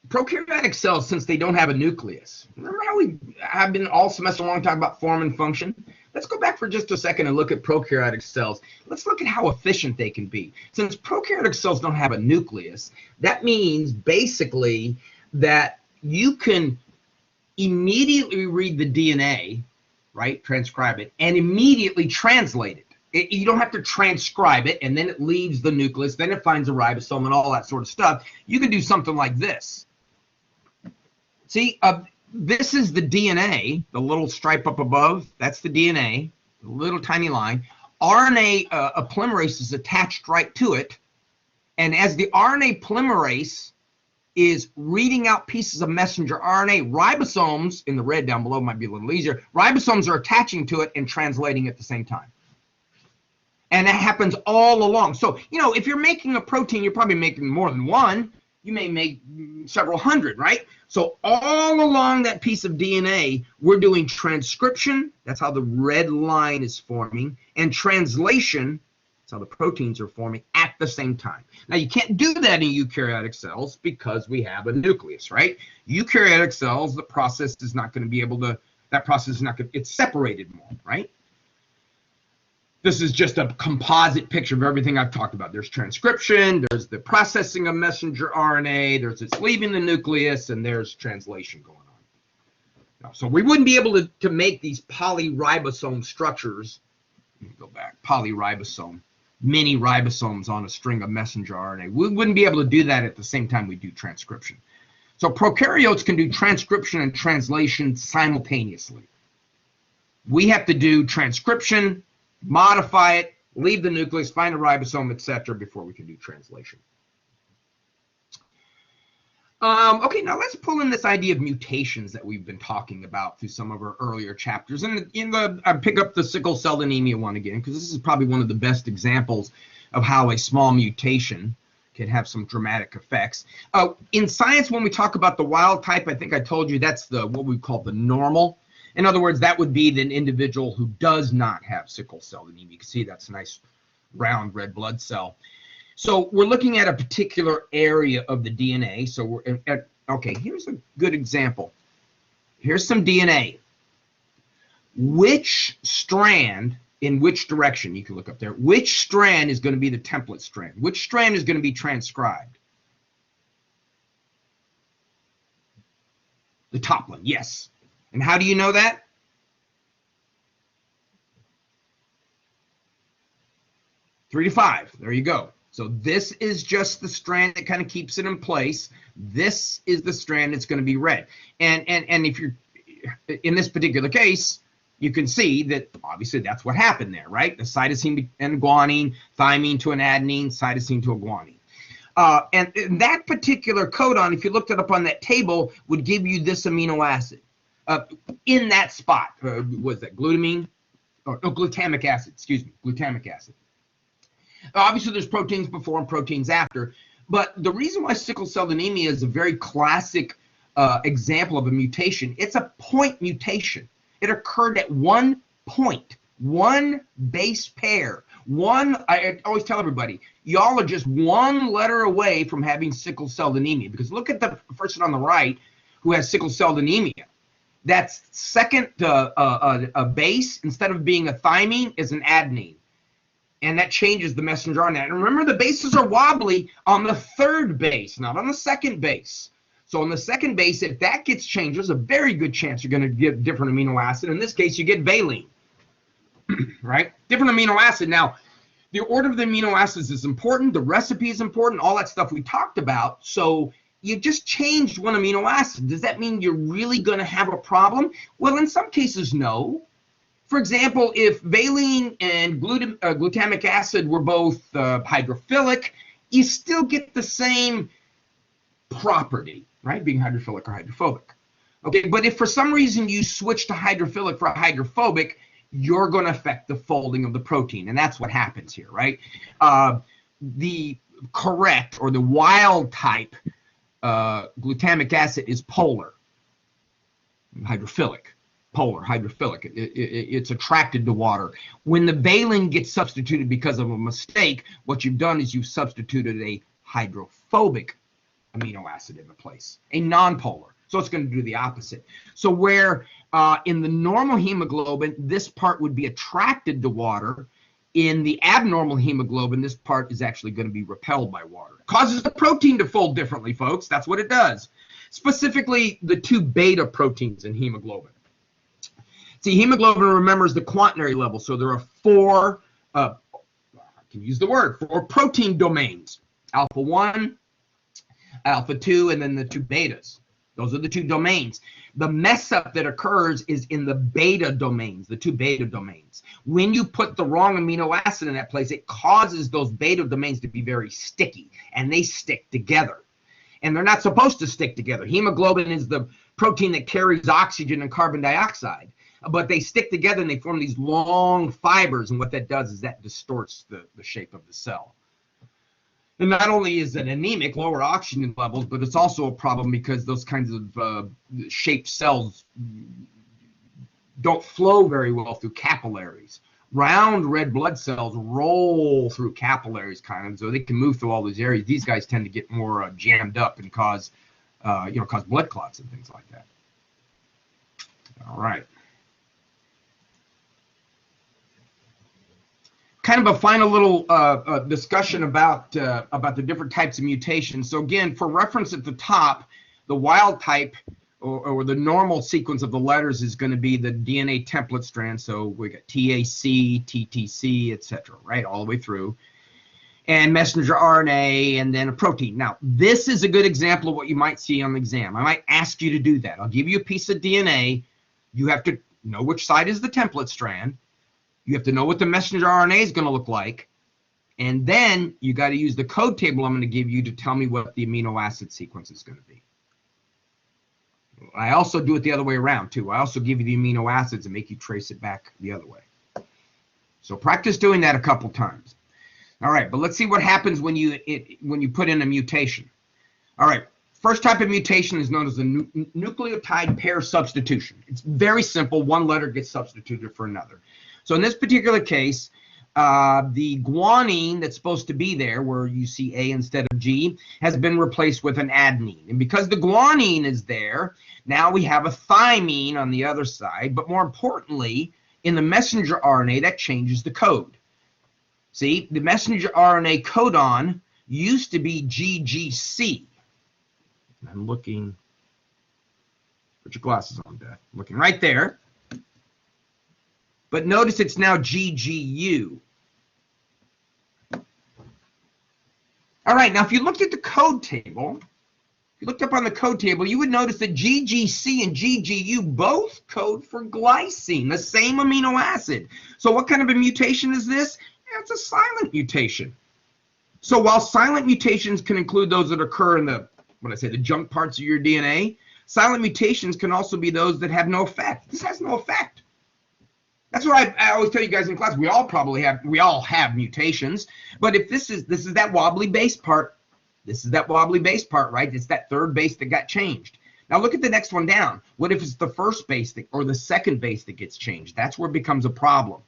prokaryotic cells, since they don't have a nucleus, remember how we have been all semester long talking about form and function? Let's go back for just a second and look at prokaryotic cells. Let's look at how efficient they can be. Since prokaryotic cells don't have a nucleus, that means basically that you can immediately read the DNA, right, transcribe it, and immediately translate it. You don't have to transcribe it, and then it leaves the nucleus, then it finds a ribosome and all that sort of stuff. You can do something like this. See, this is the DNA, the little stripe up above. That's the DNA, the little tiny line. RNA polymerase is attached right to it. And as the RNA polymerase is reading out pieces of messenger RNA, ribosomes, in the red down below might be a little easier, ribosomes are attaching to it and translating at the same time. And that happens all along. So, you know, if you're making a protein, you're probably making more than one. You may make several hundred, right? So all along that piece of DNA, we're doing transcription. That's how the red line is forming. And translation, that's how the proteins are forming at the same time. Now, you can't do that in eukaryotic cells because we have a nucleus, right? Eukaryotic cells, the process is not going to be able to, that process is not going to, it's separated more, right? This is just a composite picture of everything I've talked about. There's transcription, there's the processing of messenger RNA, there's its leaving the nucleus, and there's translation going on. So we wouldn't be able to make these polyribosome structures. Let me go back. Polyribosome, many ribosomes on a string of messenger RNA. We wouldn't be able to do that at the same time we do transcription. So prokaryotes can do transcription and translation simultaneously. We have to do transcription, modify it, leave the nucleus, find a ribosome, etc., before we can do translation. Okay, now let's pull in this idea of mutations that we've been talking about through some of our earlier chapters. And I pick up the sickle cell anemia one again, because this is probably one of the best examples of how a small mutation can have some dramatic effects. In science, when we talk about the wild type, I think I told you that's what we call the normal. In other words, that would be an individual who does not have sickle cell anemia. You can see that's a nice round red blood cell. So we're looking at a particular area of the DNA. So we're okay, here's a good example. Here's some DNA. Which strand, in which direction, you can look up there, which strand is going to be the template strand? Which strand is going to be transcribed? The top one, yes. And how do you know that? Three to five, there you go. So this is just the strand that kind of keeps it in place. This is the strand that's going to be read. And if you're in this particular case, you can see that obviously that's what happened there, right? The cytosine and guanine, thymine to an adenine, cytosine to a guanine. And that particular codon, if you looked it up on that table, would give you this amino acid in that spot. Was that glutamine? Or no, glutamic acid, excuse me, glutamic acid. Obviously, there's proteins before and proteins after, but the reason why sickle cell anemia is a very classic example of a mutation, it's a point mutation. It occurred at one point, one base pair, I always tell everybody, y'all are just one letter away from having sickle cell anemia, because look at the person on the right who has sickle cell anemia. That's second a base, instead of being a thymine, is an adenine. And that changes the messenger RNA. And remember, the bases are wobbly on the third base, not on the second base. So on the second base, if that gets changed, there's a very good chance you're going to get different amino acid. In this case, you get valine, right? Different amino acid. Now, the order of the amino acids is important. The recipe is important. All that stuff we talked about. So you just changed one amino acid. Does that mean you're really going to have a problem? Well, in some cases, no. For example, if valine and glutamic acid were both hydrophilic, you still get the same property, right? Being hydrophilic or hydrophobic. Okay, but if for some reason you switch to hydrophilic for hydrophobic, you're going to affect the folding of the protein, and that's what happens here, right? The correct or the wild type glutamic acid is polar, hydrophilic. Polar, hydrophilic. It's attracted to water. When the valine gets substituted because of a mistake, what you've done is you've substituted a hydrophobic amino acid in the place, a nonpolar. So it's going to do the opposite. So where in the normal hemoglobin, this part would be attracted to water, in the abnormal hemoglobin, this part is actually going to be repelled by water. It causes the protein to fold differently, folks. That's what it does. Specifically, the two beta proteins in hemoglobin. See, hemoglobin, remembers the quaternary level, so there are four, I can use the word, four protein domains, alpha 1, alpha 2, and then the two betas. Those are the two domains. The mess up that occurs is in the beta domains, the two beta domains. When you put the wrong amino acid in that place, it causes those beta domains to be very sticky, and they stick together. And they're not supposed to stick together. Hemoglobin is the protein that carries oxygen and carbon dioxide. But they stick together and they form these long fibers, and what that does is that distorts the shape of the cell. And not only is it anemic, lower oxygen levels, but it's also a problem because those kinds of shaped cells don't flow very well through capillaries. Round red blood cells roll through capillaries, kind of, so they can move through all these areas. These guys tend to get more jammed up and cause blood clots and things like that. All right. Kind of a final little discussion about the different types of mutations. So again, for reference at the top, the wild type or the normal sequence of the letters is going to be the DNA template strand. So we got TAC, TTC, etc., right, all the way through. And messenger RNA, and then a protein. Now, this is a good example of what you might see on the exam. I might ask you to do that. I'll give you a piece of DNA. You have to know which side is the template strand. You have to know what the messenger RNA is going to look like. And then you got to use the code table I'm going to give you to tell me what the amino acid sequence is going to be. I also do it the other way around too. I also give you the amino acids and make you trace it back the other way. So practice doing that a couple times. All right, but let's see what happens when you put in a mutation. All right, first type of mutation is known as the nucleotide pair substitution. It's very simple. One letter gets substituted for another. So in this particular case, the guanine that's supposed to be there, where you see A instead of G, has been replaced with an adenine. And because the guanine is there, now we have a thymine on the other side. But more importantly, in the messenger RNA, that changes the code. See, the messenger RNA codon used to be GGC. I'm looking, put your glasses on, Dad. I'm looking right there. But notice it's now GGU. All right, now if you looked at the code table, if you looked up on the code table, you would notice that GGC and GGU both code for glycine, the same amino acid. So what kind of a mutation is this? It's a silent mutation. So while silent mutations can include those that occur in the junk parts of your DNA, silent mutations can also be those that have no effect. This has no effect. That's what I always tell you guys in class. We all have mutations, but if this is that wobbly base part, this is that wobbly base part, right? It's that third base that got changed. Now look at the next one down. What if it's the first base or the second base that gets changed? That's where it becomes a problem.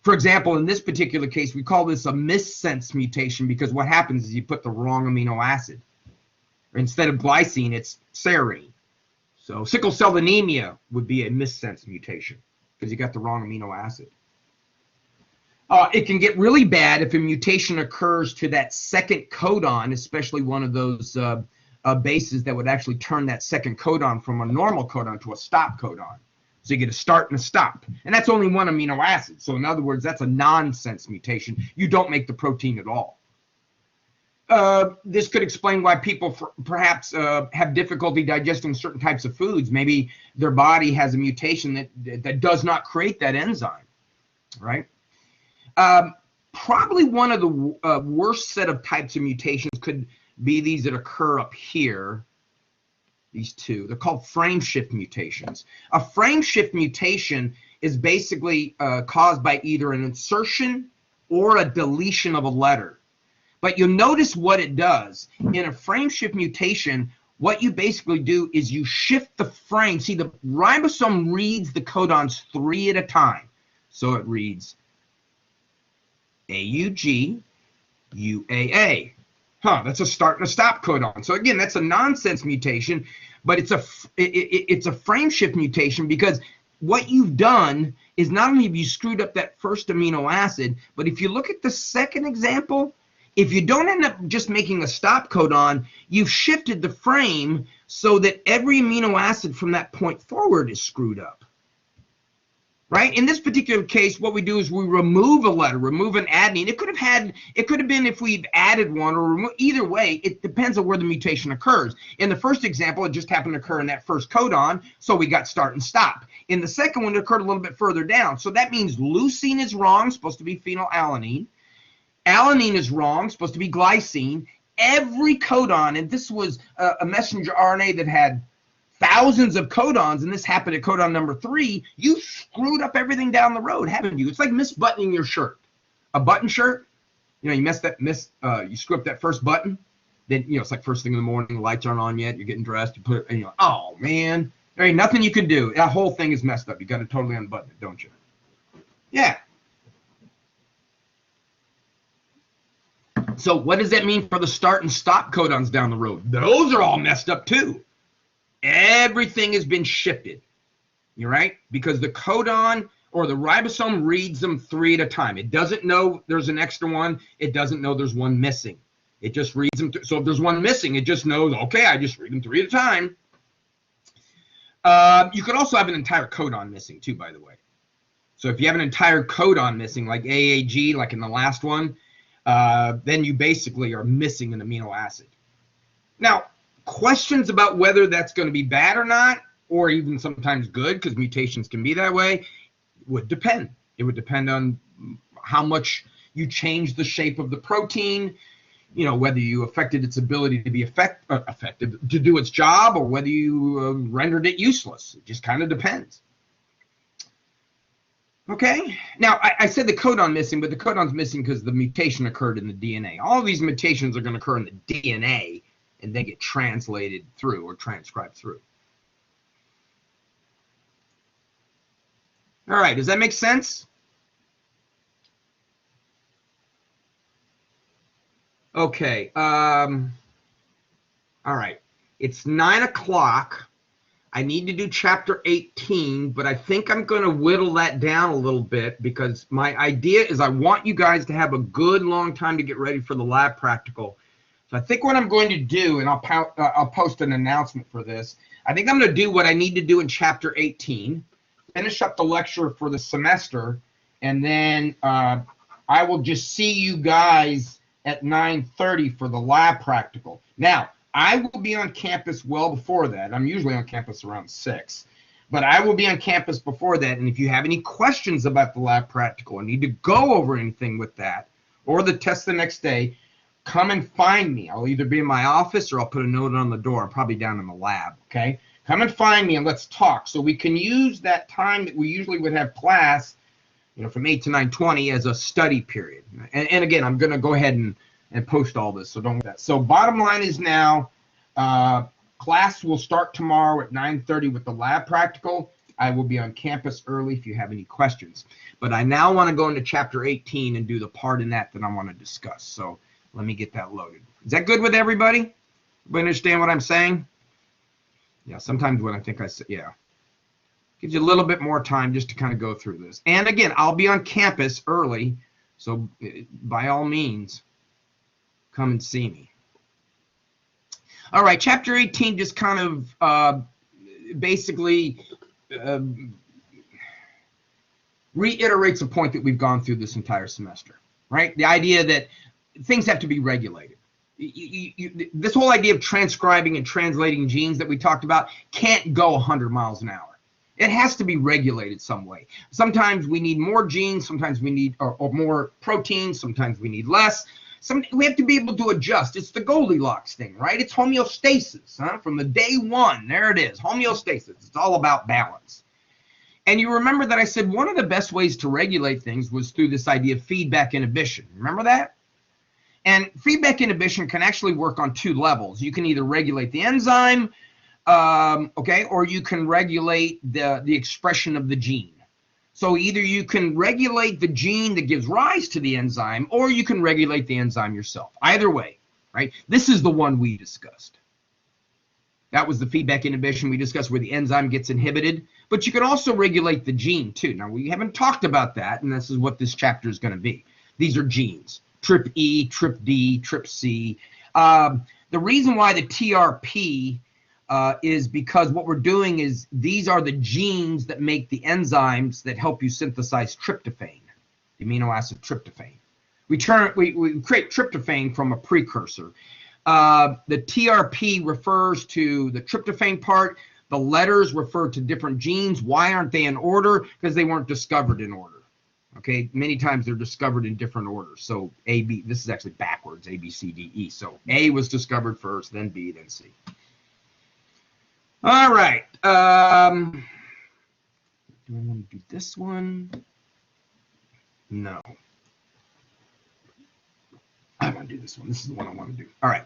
For example, in this particular case, we call this a missense mutation because what happens is you put the wrong amino acid. Instead of glycine, it's serine. So sickle cell anemia would be a missense mutation because you got the wrong amino acid. It can get really bad if a mutation occurs to that second codon, especially one of those bases that would actually turn that second codon from a normal codon to a stop codon. So you get a start and a stop. And that's only one amino acid. So in other words, that's a nonsense mutation. You don't make the protein at all. This could explain why people perhaps have difficulty digesting certain types of foods. Maybe their body has a mutation that does not create that enzyme, right? Probably one of the worst set of types of mutations could be these that occur up here. These two, they're called frame shift mutations. A frame shift mutation is basically caused by either an insertion or a deletion of a letter. But you'll notice what it does. In a frame shift mutation, what you basically do is you shift the frame. See, the ribosome reads the codons 3 at a time. So it reads AUG, UAA. That's a start and a stop codon. So again, that's a nonsense mutation, but it's a frame shift mutation because what you've done is not only have you screwed up that first amino acid, but if you look at the second example, if you don't end up just making a stop codon, you've shifted the frame so that every amino acid from that point forward is screwed up. Right? In this particular case, what we do is we remove a letter, remove an adenine. It could have been if we've added one or either way, it depends on where the mutation occurs. In the first example, it just happened to occur in that first codon, so we got start and stop. In the second one, it occurred a little bit further down. So that means leucine is wrong, supposed to be phenylalanine. Alanine is wrong, supposed to be glycine. Every codon, and this was a messenger RNA that had thousands of codons, and this happened at codon number 3, you screwed up everything down the road, haven't you? It's like misbuttoning your shirt. A button shirt, you you screw up that first button, then, it's like first thing in the morning, the lights aren't on yet, you're getting dressed, you put it, and oh man, there ain't nothing you can do. That whole thing is messed up. You got to totally unbutton it, don't you? Yeah. So what does that mean for the start and stop codons down the road? Those are all messed up too. Everything has been shifted, you're right? Because the codon or the ribosome reads them 3 at a time. It doesn't know there's an extra one. It doesn't know there's one missing. It just reads them. So if there's one missing, it just knows, okay, I just read them 3 at a time. You could also have an entire codon missing too, by the way. So if you have an entire codon missing, like AAG, like in the last one, then you basically are missing an amino acid. Now, questions about whether that's going to be bad or not, or even sometimes good, because mutations can be that way, would depend. It would depend on how much you change the shape of the protein, you know, whether you affected its ability to be effective, to do its job, or whether you rendered it useless. It just kind of depends. Okay, now I said the codon missing, but the codon's missing because the mutation occurred in the DNA. All of these mutations are going to occur in the DNA and then get translated through or transcribed through. All right, does that make sense? Okay, all right, it's 9 o'clock. I need to do chapter 18, but I think I'm going to whittle that down a little bit, because my idea is I want you guys to have a good long time to get ready for the lab practical. So I think what I'm going to do, and I'll post an announcement for this, I think I'm going to do what I need to do in chapter 18, finish up the lecture for the semester, and then I will just see you guys at 9:30 for the lab practical. Now, I will be on campus well before that. I'm usually on campus around 6, but I will be on campus before that. And if you have any questions about the lab practical or need to go over anything with that, or the test the next day, come and find me. I'll either be in my office or I'll put a note on the door. I'm probably down in the lab, okay? Come and find me and let's talk, so we can use that time that we usually would have class, you know, from 8 to 9:20 as a study period. And again, I'm going to go ahead and post all this, so don't do that. So bottom line is now, class will start tomorrow at 9:30 with the lab practical. I will be on campus early if you have any questions. But I now want to go into chapter 18 and do the part in that I want to discuss. So let me get that loaded. Is that good with everybody? Everybody understand what I'm saying? Yeah, sometimes when I think I say, yeah. Gives you a little bit more time just to kind of go through this. And again, I'll be on campus early, so by all means, come and see me. All right, chapter 18 just kind of basically reiterates a point that we've gone through this entire semester, right? The idea that things have to be regulated. This whole idea of transcribing and translating genes that we talked about can't go 100 miles an hour. It has to be regulated some way. Sometimes we need more genes, sometimes we need or more proteins, sometimes we need less. We have to be able to adjust. It's the Goldilocks thing, right? It's homeostasis, huh? From the day one, there it is, homeostasis. It's all about balance. And you remember that I said one of the best ways to regulate things was through this idea of feedback inhibition. Remember that? And feedback inhibition can actually work on 2 levels. You can either regulate the enzyme, okay, or you can regulate the expression of the gene. So either you can regulate the gene that gives rise to the enzyme, or you can regulate the enzyme yourself. Either way, right? This is the one we discussed. That was the feedback inhibition we discussed, where the enzyme gets inhibited. But you can also regulate the gene too. Now, we haven't talked about that, and this is what this chapter is going to be. These are genes: TRPE, TRPD, TRPC. The reason why the TRP is because what we're doing is these are the genes that make the enzymes that help you synthesize tryptophan, the amino acid tryptophan. We create tryptophan from a precursor. The TRP refers to the tryptophan part. The letters refer to different genes. Why aren't they in order? Because they weren't discovered in order. Okay, many times they're discovered in different orders. So A, B, this is actually backwards, A, B, C, D, E. So A was discovered first, then B, then C. All right. Do I want to do this one? No. I want to do this one. This is the one I want to do. All right.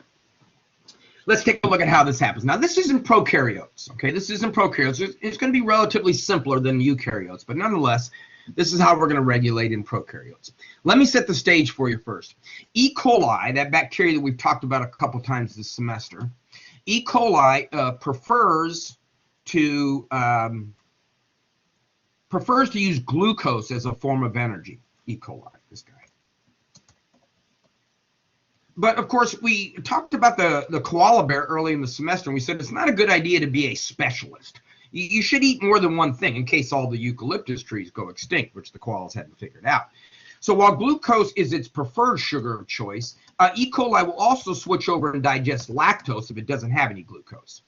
Let's take a look at how this happens. Now, this is in prokaryotes. Okay, this is in prokaryotes. It's going to be relatively simpler than eukaryotes, but nonetheless, this is how we're going to regulate in prokaryotes. Let me set the stage for you first. E. coli, that bacteria that we've talked about a couple times this semester, E. coli prefers to use glucose as a form of energy. E. coli, this guy. But of course, we talked about the koala bear early in the semester, and we said it's not a good idea to be a specialist. You should eat more than one thing in case all the eucalyptus trees go extinct, which the koalas hadn't figured out. So while glucose is its preferred sugar of choice, E. coli will also switch over and digest lactose if it doesn't have any glucose.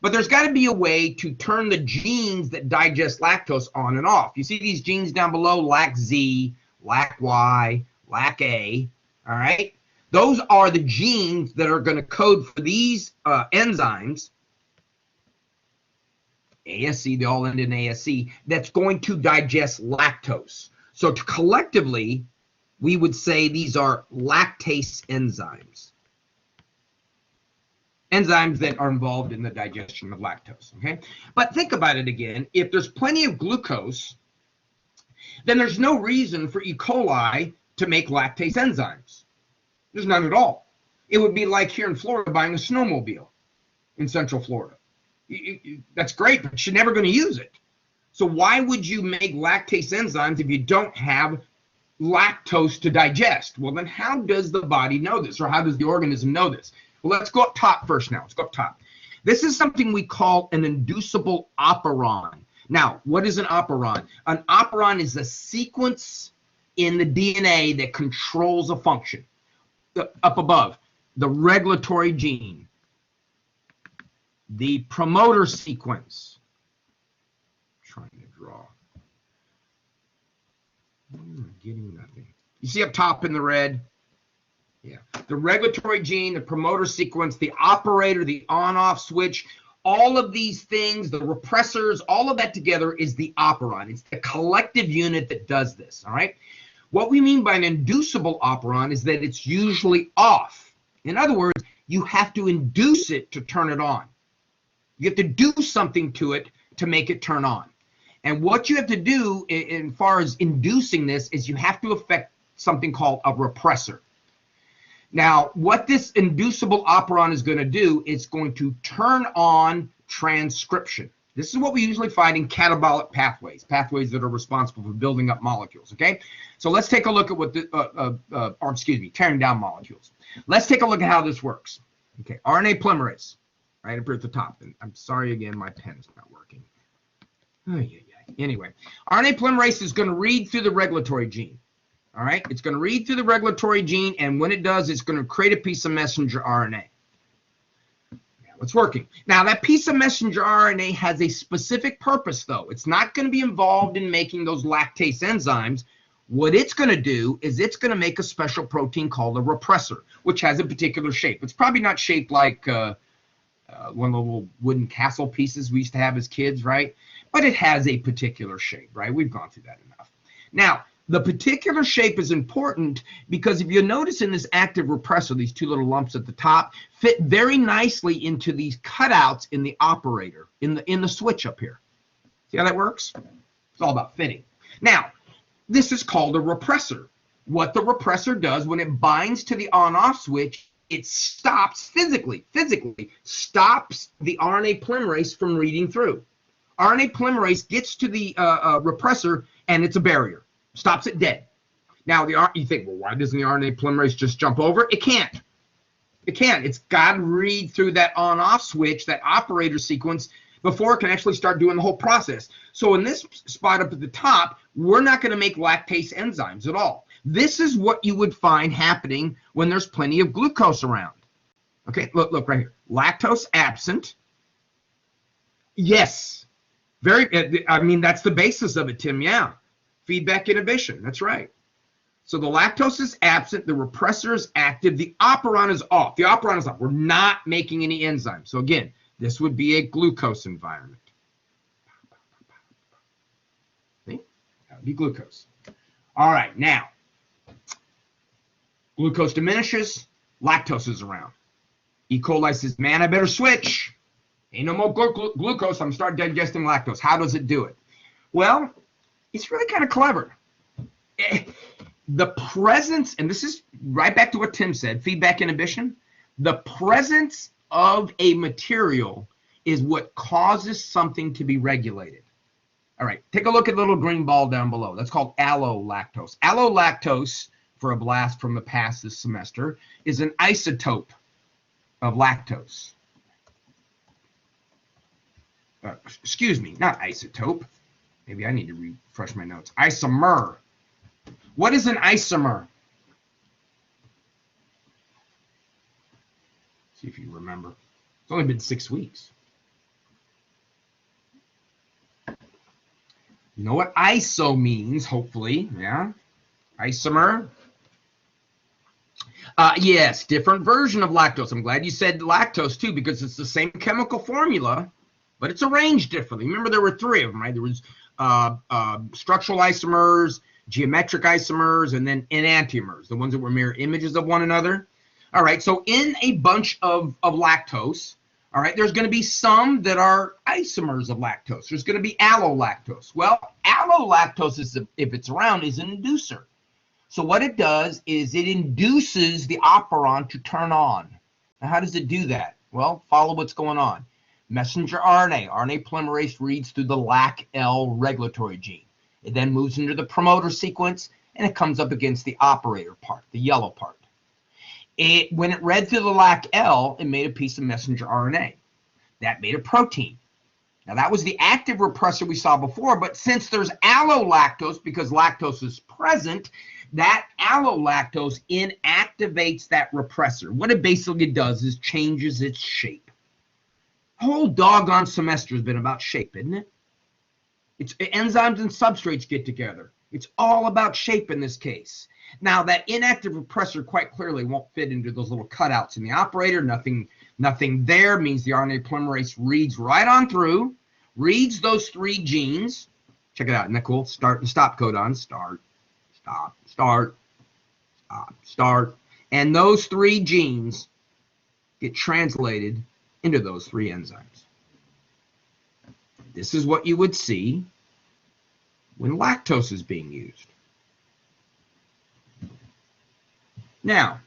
But there's got to be a way to turn the genes that digest lactose on and off. You see these genes down below, LAC-Z, LAC-Y, LAC-A, all right? Those are the genes that are going to code for these enzymes, ASC, they all end in ASC, that's going to digest lactose. So collectively, we would say these are lactase enzymes. Enzymes that are involved in the digestion of lactose, okay? But think about it again. If there's plenty of glucose, then there's no reason for E. coli to make lactase enzymes. There's none at all. It would be like here in Florida buying a snowmobile in Central Florida. That's great, but you're never going to use it. So why would you make lactase enzymes if you don't have lactose to digest? Well, then how does the body know this, or how does the organism know this? Well, let's go up top first now. Let's go up top. This is something we call an inducible operon. Now, what is an operon? An operon is a sequence in the DNA that controls a function. Up above, the regulatory gene, the promoter sequence. I'm trying to draw. I'm getting nothing. You see up top in the red? Yeah. The regulatory gene, the promoter sequence, the operator, the on-off switch, all of these things, the repressors, all of that together is the operon. It's the collective unit that does this, all right? What we mean by an inducible operon is that it's usually off. In other words, you have to induce it to turn it on. You have to do something to it to make it turn on. And what you have to do as far as inducing this is you have to affect something called a repressor. Now, what this inducible operon is going to do is going to turn on transcription. This is what we usually find in catabolic pathways, pathways that are responsible for building up molecules, okay? So let's take a look at what tearing down molecules. Let's take a look at how this works. Okay, RNA polymerase, right up here at the top. And I'm sorry again, my pen is not working. Anyway, RNA polymerase is going to read through the regulatory gene. All right, it's going to read through the regulatory gene, and when it does, it's going to create a piece of messenger RNA. Now it's working. Now, that piece of messenger RNA has a specific purpose, though. It's not going to be involved in making those lactase enzymes. What it's going to do is it's going to make a special protein called a repressor, which has a particular shape. It's probably not shaped like one of the little wooden castle pieces we used to have as kids, right? But it has a particular shape, right? We've gone through that enough. Now, the particular shape is important because if you notice in this active repressor, these two little lumps at the top fit very nicely into these cutouts in the operator, in the switch up here. See how that works? It's all about fitting. Now, this is called a repressor. What the repressor does when it binds to the on-off switch, it stops physically stops the RNA polymerase from reading through. RNA polymerase gets to the repressor and it's a barrier. Stops it dead. Now, you think, well, why doesn't the RNA polymerase just jump over? It can't. It can't. It's got to read through that on-off switch, that operator sequence, before it can actually start doing the whole process. So in this spot up at the top, we're not going to make lactase enzymes at all. This is what you would find happening when there's plenty of glucose around. Okay, look right here. Lactose absent. Yes. That's the basis of it, Tim. Yeah. Feedback inhibition, that's right. So the lactose is absent, the repressor is active, the operon is off. The operon is off. We're not making any enzymes. So again, this would be a glucose environment. See? That would be glucose. All right, now, glucose diminishes, lactose is around. E. coli says, man, I better switch. Ain't no more glucose, I'm starting digesting lactose. How does it do it? Well, it's really kind of clever. The presence, and this is right back to what Tim said, feedback inhibition, the presence of a material is what causes something to be regulated. All right, take a look at the little green ball down below. That's called allolactose. Allolactose, for a blast from the past this semester, is an isotope of lactose. Excuse me, not isotope. Maybe I need to refresh my notes. Isomer. What is an isomer? See if you remember. It's only been 6 weeks. You know what iso means, hopefully, yeah? Isomer. Yes, different version of lactose. I'm glad you said lactose too, because it's the same chemical formula, but it's arranged differently. Remember, there were three of them, right? There was structural isomers, geometric isomers, and then enantiomers, the ones that were mirror images of one another. All right, so in a bunch of lactose, all right, there's going to be some that are isomers of lactose. There's going to be allolactose. Well, allolactose, if it's around, is an inducer. So what it does is it induces the operon to turn on. Now, how does it do that? Well, follow what's going on. Messenger RNA polymerase reads through the LAC-L regulatory gene. It then moves into the promoter sequence, and it comes up against the operator part, the yellow part. When it read through the LAC-L, it made a piece of messenger RNA. That made a protein. Now, that was the active repressor we saw before, but since there's allolactose, because lactose is present, that allolactose inactivates that repressor. What it basically does is changes its shape. Whole doggone semester has been about shape, isn't it? It's enzymes and substrates get together. It's all about shape in this case. Now, that inactive repressor quite clearly won't fit into those little cutouts in the operator. Nothing there means the RNA polymerase reads right on through, reads those three genes. Check it out. Isn't that cool? Start and stop codons. Start, stop, start, stop, start. And those three genes get translated into those three enzymes. This is what you would see when lactose is being used. Now,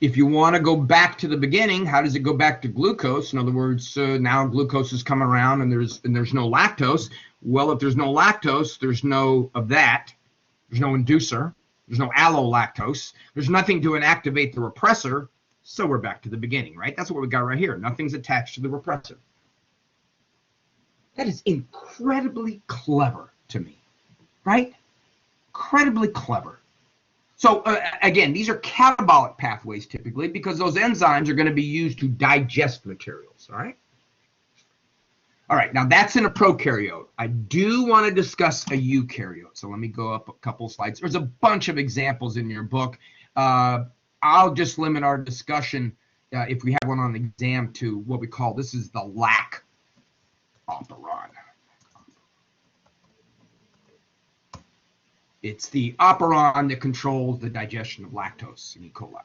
if you want to go back to the beginning, how does it go back to glucose? In other words, now glucose has come around and there's no lactose. Well, if there's no lactose, there's no of that. There's no inducer. There's no allolactose. There's nothing to inactivate the repressor. So we're back to the beginning, right? That's what we got right here. Nothing's attached to the repressor. That is incredibly clever to me, right? Incredibly clever. So again, these are catabolic pathways typically because those enzymes are going to be used to digest materials, all right? All right, now that's in a prokaryote. I do want to discuss a eukaryote. So let me go up a couple slides. There's a bunch of examples in your book. I'll just limit our discussion, if we have one on the exam, to what we call, this is the lac operon. It's the operon that controls the digestion of lactose in E. coli.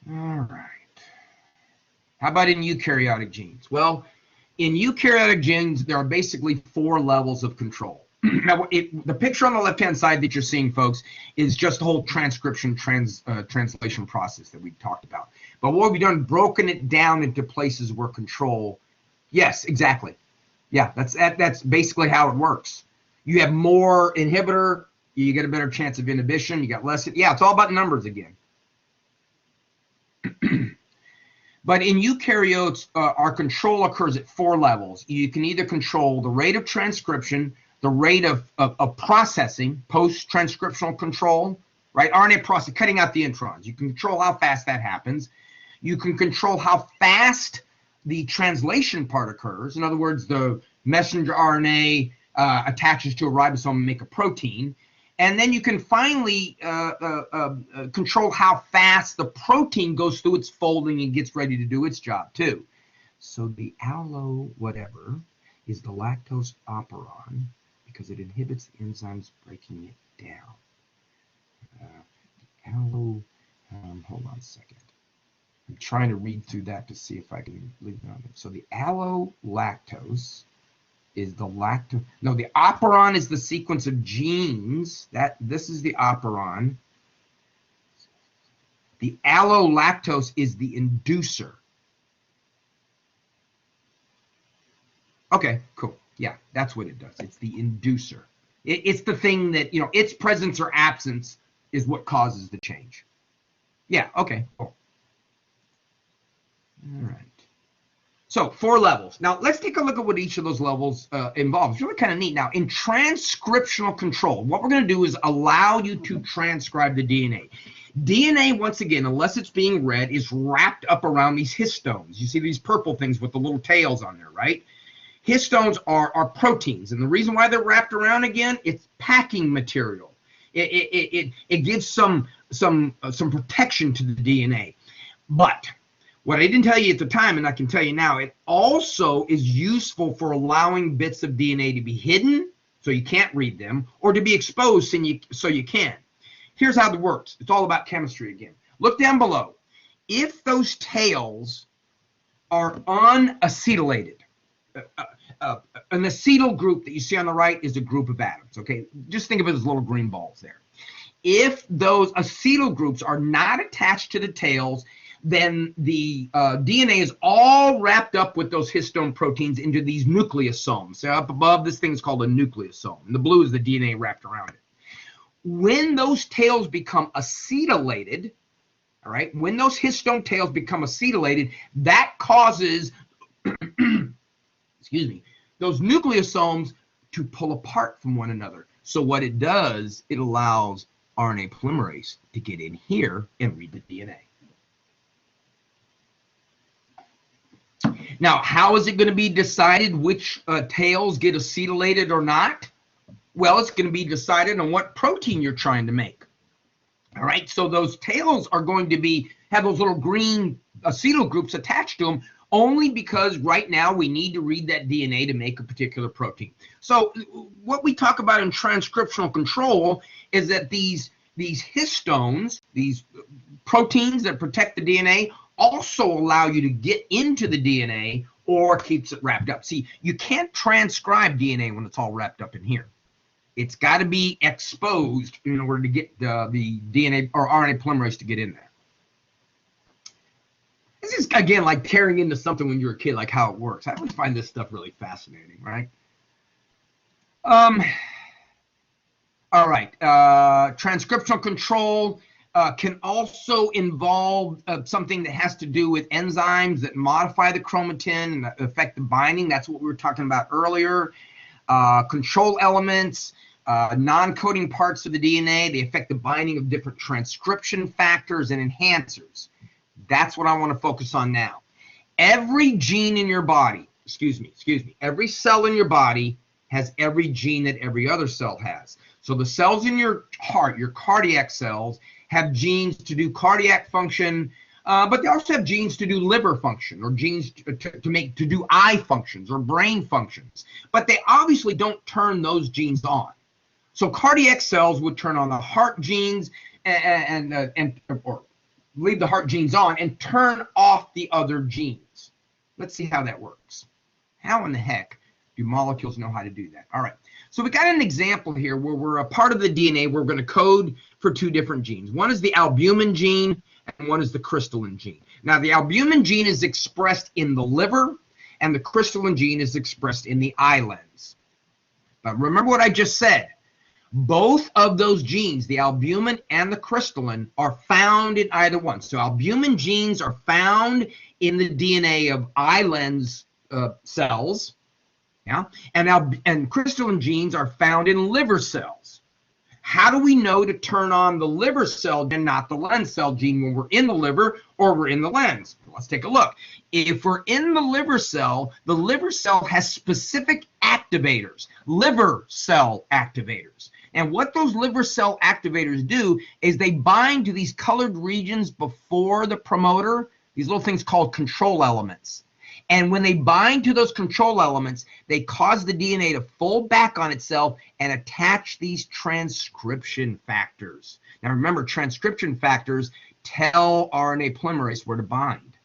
All right. How about in eukaryotic genes? Well, in eukaryotic genes, there are basically 4 levels of control. Now, the picture on the left-hand side that you're seeing, folks, is just the whole transcription translation process that we talked about. But what we've done, broken it down into places where control, yes, exactly. Yeah, that's basically how it works. You have more inhibitor, you get a better chance of inhibition. You got less. Yeah, it's all about numbers again. But in eukaryotes, our control occurs at 4 levels. You can either control the rate of transcription, the rate of processing, post-transcriptional control, right? RNA process, cutting out the introns. You can control how fast that happens. You can control how fast the translation part occurs. In other words, the messenger RNA attaches to a ribosome and make a protein. And then you can finally control how fast the protein goes through its folding and gets ready to do its job too. So the allo whatever is the lactose operon because it inhibits the enzymes breaking it down. Hold on a second. I'm trying to read through that to see if I can leave it on there. So the allolactose is the the operon is the sequence of genes. This is the operon. The allolactose is the inducer. Okay, cool. Yeah, that's what it does. It's the inducer. It's the thing that, its presence or absence is what causes the change. Yeah, okay, cool. All right. So 4 levels. Now let's take a look at what each of those levels involves. It's really kind of neat. Now in transcriptional control, what we're going to do is allow you to transcribe the DNA. DNA, once again, unless it's being read, is wrapped up around these histones. You see these purple things with the little tails on there, right? Histones are proteins, and the reason why they're wrapped around, again, it's packing material. It gives some protection to the DNA. But what I didn't tell you at the time, and I can tell you now, it also is useful for allowing bits of DNA to be hidden so you can't read them, or to be exposed so you can. Here's how it works. It's all about chemistry again. Look down below. If those tails are unacetylated, an acetyl group that you see on the right is a group of atoms, okay? Just think of it as little green balls there. If those acetyl groups are not attached to the tails, then the DNA is all wrapped up with those histone proteins into these nucleosomes. So up above, this thing is called a nucleosome. And the blue is the DNA wrapped around it. When those tails become acetylated, all right, when those histone tails become acetylated, that causes, excuse me, those nucleosomes to pull apart from one another. So what it does, it allows RNA polymerase to get in here and read the DNA. Now, how is it going to be decided which tails get acetylated or not? Well, it's going to be decided on what protein you're trying to make. All right, so those tails are going to have those little green acetyl groups attached to them only because right now we need to read that DNA to make a particular protein. So what we talk about in transcriptional control is that these histones, these proteins that protect the DNA, also allow you to get into the DNA or keeps it wrapped up. See, you can't transcribe DNA when it's all wrapped up in here. It's got to be exposed in order to get the DNA or RNA polymerase to get in there. This is, again, like tearing into something when you're a kid, like how it works. I always find this stuff really fascinating, right? All right. Transcriptional control can also involve something that has to do with enzymes that modify the chromatin and affect the binding. That's what we were talking about earlier. Control elements, non-coding parts of the DNA, they affect the binding of different transcription factors and enhancers. That's what I want to focus on now. Every gene in your body, every cell in your body has every gene that every other cell has. So the cells in your heart, your cardiac cells, have genes to do cardiac function, but they also have genes to do liver function, or genes to do eye functions or brain functions. But they obviously don't turn those genes on. So cardiac cells would turn on the heart genes or leave the heart genes on and turn off the other genes. Let's see how that works. How in the heck do molecules know how to do that? All right. So we got an example here where we're a part of the DNA. We're going to code for two different genes. One is the albumin gene and one is the crystalline gene. Now, the albumin gene is expressed in the liver and the crystalline gene is expressed in the eye lens. But remember what I just said. Both of those genes, the albumin and the crystalline, are found in either one. So albumin genes are found in the DNA of eye lens cells. Yeah, and crystalline genes are found in liver cells. How do we know to turn on the liver cell and not the lens cell gene when we're in the liver or we're in the lens? Let's take a look. If we're in the liver cell has specific activators, liver cell activators. And what those liver cell activators do is they bind to these colored regions before the promoter, these little things called control elements. And when they bind to those control elements, they cause the DNA to fold back on itself and attach these transcription factors. Now remember, transcription factors tell RNA polymerase where to bind.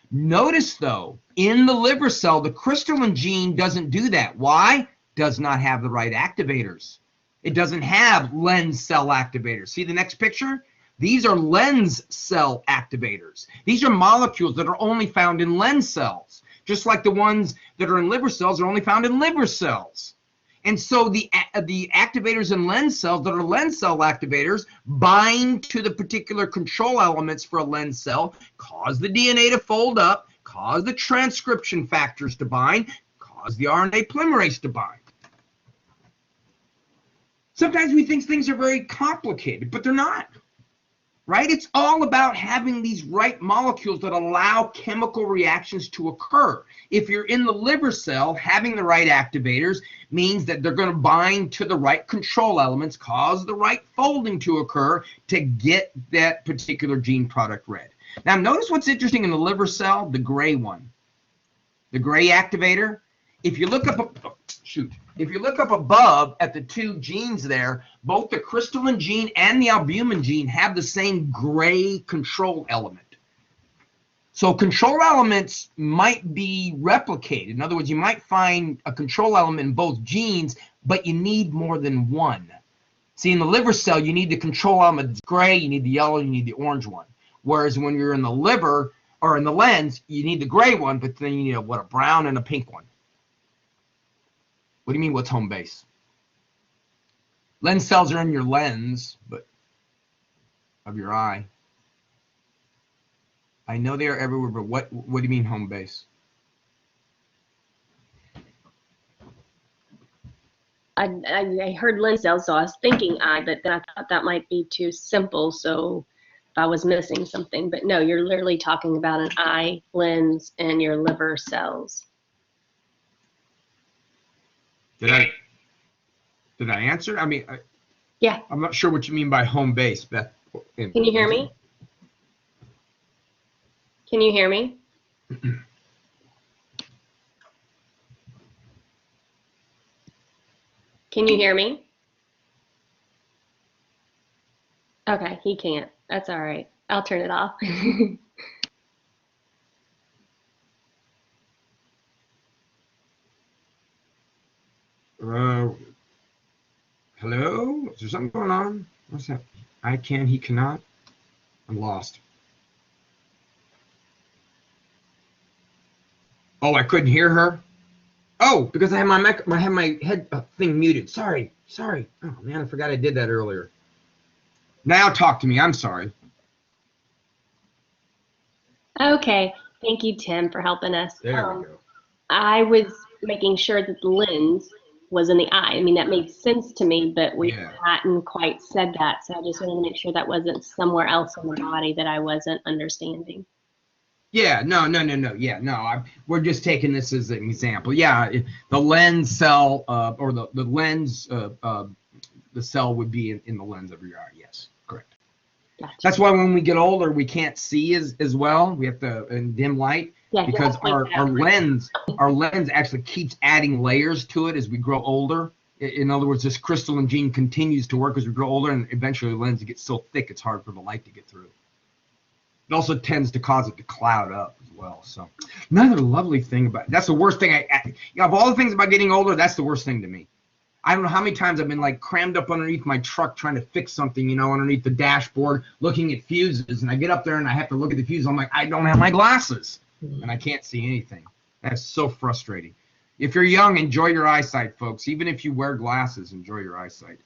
Notice though, in the liver cell, the crystalline gene doesn't do that. Why? Does not have the right activators. It doesn't have lens cell activators. See the next picture? These are lens cell activators. These are molecules that are only found in lens cells, just like the ones that are in liver cells are only found in liver cells. And so the activators in lens cells that are lens cell activators bind to the particular control elements for a lens cell, cause the DNA to fold up, cause the transcription factors to bind, cause the RNA polymerase to bind. Sometimes we think things are very complicated, but they're not. right? It's all about having these right molecules that allow chemical reactions to occur. If you're in the liver cell, having the right activators means that they're going to bind to the right control elements, cause the right folding to occur to get that particular gene product read. Now, notice what's interesting in the liver cell, the gray one, the gray activator. If you look up, if you look up above at the two genes there, both the crystalline gene and the albumin gene have the same gray control element. So control elements might be replicated. In other words, you might find a control element in both genes, but you need more than one. See, in the liver cell, you need the control element that's gray, you need the yellow, you need the orange one. Whereas when you're in the liver or in the lens, you need the gray one, but then you need a brown and a pink one. What do you mean, what's home base? Lens cells are in your lens, but of your eye. I know they are everywhere, but what do you mean home base? I heard lens cells, so I was thinking eye, but then I thought that might be too simple, so if I was missing something. But no, you're literally talking about an eye, lens, and your liver cells. Did I answer? I mean, yeah. I'm not sure what you mean by home base, Beth. Can you hear me? Can you hear me? Can you hear me? Okay, he can't. That's all right. I'll turn it off. Hello? Is there something going on? What's that? I can, he cannot. I'm lost. Oh, I couldn't hear her? Oh, because I have my head thing muted. Sorry. Oh man, I forgot I did that earlier. Now talk to me. I'm sorry. Okay. Thank you, Tim, for helping us. There we go. I was making sure that the lens was in the eye. I mean, that made sense to me, but we hadn't quite said that. So I just wanted to make sure that wasn't somewhere else in the body that I wasn't understanding. Yeah, no. Yeah, no, we're just taking this as an example. Yeah, the lens cell or the lens, the cell would be in the lens of your eye. Yes, correct. Gotcha. That's why when we get older, we can't see as well. We have to in dim light because our lens actually keeps adding layers to it as we grow older. In other words, this crystalline gene continues to work as we grow older, and eventually the lens gets so thick it's hard for the light to get through. It also tends to cause it to cloud up as well. So another lovely thing about that's the worst thing of all the things about getting older, that's the worst thing to me. I don't know how many times I've been like crammed up underneath my truck trying to fix something, you know, underneath the dashboard, looking at fuses, and I get up there and I have to look at the fuse. I'm like, I don't have my glasses and I can't see anything. That's so frustrating. If you're young, enjoy your eyesight, folks. Even if you wear glasses, enjoy your eyesight.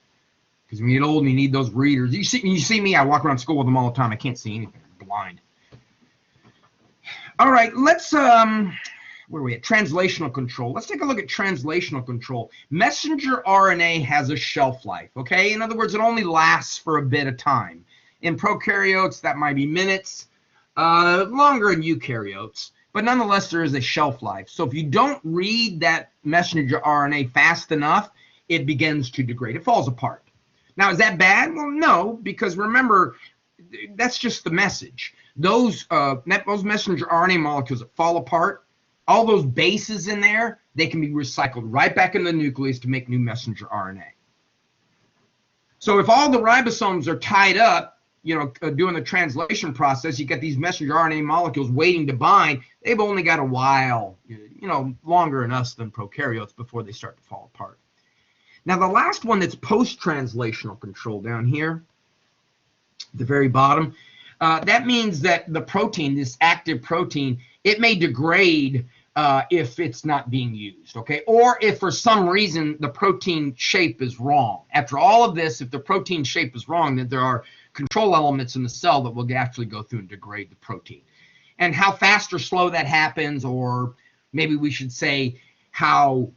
Because when you get old and you need those readers, you see me, I walk around school with them all the time. I can't see anything. I'm blind. All right, let's where are we at? Translational control. Let's take a look at translational control. Messenger RNA has a shelf life, okay? In other words, it only lasts for a bit of time. In prokaryotes, that might be minutes, longer in eukaryotes, but nonetheless, there is a shelf life. So if you don't read that messenger RNA fast enough, it begins to degrade. It falls apart. Now, is that bad? Well, no, because remember, that's just the message. Those messenger RNA molecules that fall apart, all those bases in there, they can be recycled right back in the nucleus to make new messenger RNA. So if all the ribosomes are tied up, you know, doing the translation process, you get these messenger RNA molecules waiting to bind. They've only got a while, you know, longer in us than prokaryotes before they start to fall apart. Now, the last one that's post-translational control down here, at the very bottom, that means that the protein, this active protein, it may degrade if it's not being used, okay? Or if for some reason the protein shape is wrong. After all of this, if the protein shape is wrong, then there are control elements in the cell that will actually go through and degrade the protein. And how fast or slow that happens, or maybe we should say how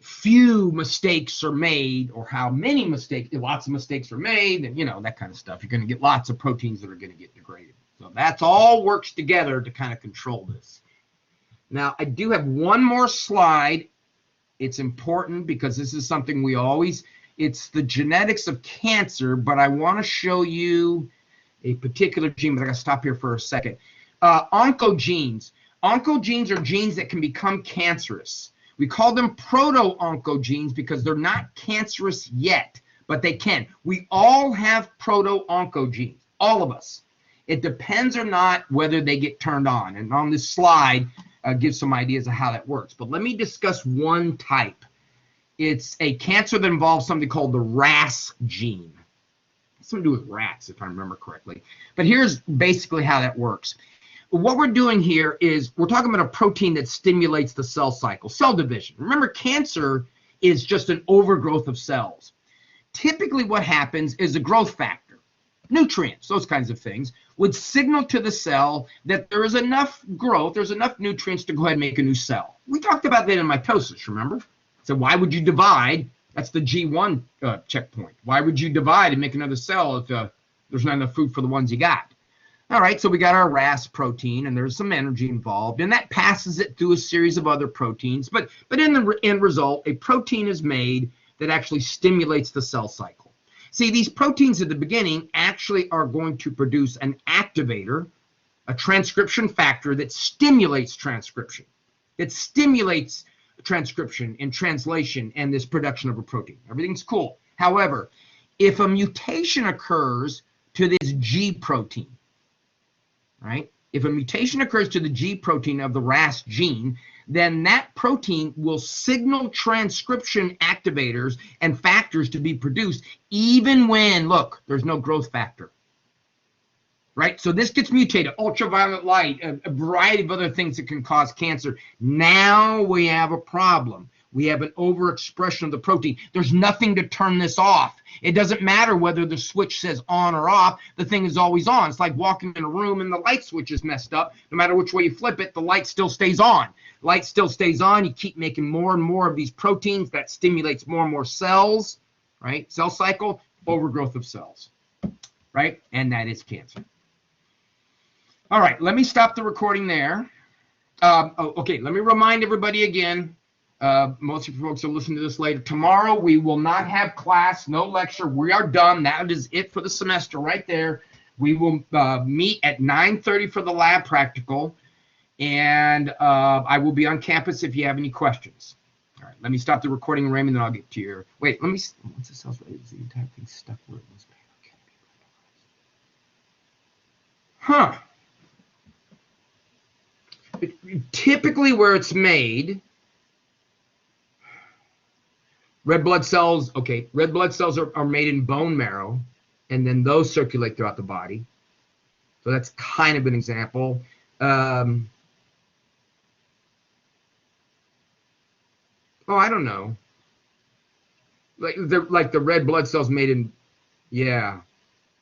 few mistakes are made or how many mistakes, lots of mistakes are made, and that kind of stuff. You're going to get lots of proteins that are going to get degraded. So that's all works together to kind of control this. Now, I do have one more slide. It's important because this is something it's the genetics of cancer, but I want to show you a particular gene, but I got to stop here for a second. Oncogenes. Oncogenes are genes that can become cancerous. We call them proto-oncogenes because they're not cancerous yet, but they can. We all have proto-oncogenes, all of us. It depends or not whether they get turned on. And on this slide, gives some ideas of how that works. But let me discuss one type. It's a cancer that involves something called the RAS gene. It's something to do with rats, if I remember correctly. But here's basically how that works. What we're doing here is we're talking about a protein that stimulates the cell cycle, cell division. Remember, cancer is just an overgrowth of cells. Typically what happens is a growth factor, nutrients, those kinds of things, would signal to the cell that there is enough growth, there's enough nutrients to go ahead and make a new cell. We talked about that in mitosis, remember? So why would you divide? That's the G1 checkpoint. Why would you divide and make another cell if there's not enough food for the ones you got? All right, so we got our RAS protein, and there's some energy involved, and that passes it through a series of other proteins. But in the end result, a protein is made that actually stimulates the cell cycle. See, these proteins at the beginning actually are going to produce an activator, a transcription factor that stimulates transcription. It stimulates transcription and translation and this production of a protein. Everything's cool. However, if a mutation occurs to this G protein, right? If a mutation occurs to the G protein of the RAS gene, then that protein will signal transcription activators and factors to be produced even when, look, there's no growth factor, right? So this gets mutated, ultraviolet light, a variety of other things that can cause cancer. Now we have a problem. We have an overexpression of the protein. There's nothing to turn this off. It doesn't matter whether the switch says on or off. The thing is always on. It's like walking in a room and the light switch is messed up. No matter which way you flip it, the light still stays on. Light still stays on. You keep making more and more of these proteins. That stimulates more and more cells, right? Cell cycle, overgrowth of cells, right? And that is cancer. All right, let me stop the recording there. Okay, let me remind everybody again. Most of you folks will listen to this later. Tomorrow we will not have class, no lecture. We are done. That is it for the semester right there. We will meet at 9:30 for the lab practical, and I will be on campus if you have any questions. All right, let me stop the recording, Raymond, and I'll get to your. Wait, let me. Once the cell's ready, is the entire thing stuck where it was made? Huh. Typically, where it's made. Red blood cells, okay, red blood cells are made in bone marrow, and then those circulate throughout the body. So that's kind of an example. Oh, I don't know. Like the red blood cells made in, yeah.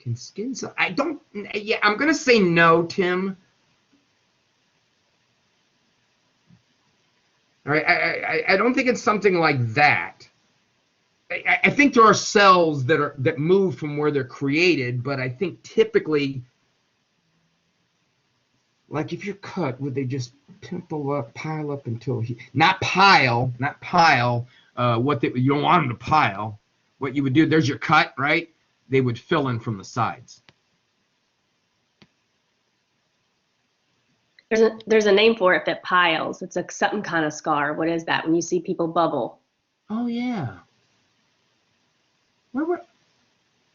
Can skin cells, I don't, yeah, I'm going to say no, Tim. All right, I don't think it's something like that. I think there are cells that move from where they're created, but I think typically, like if you're cut, would they just pimple up, pile up until not pile. What you don't want them to pile. What you would do, there's your cut, right? They would fill in from the sides. There's a name for it that piles. It's some kind of scar. What is that? When you see people bubble. Oh yeah.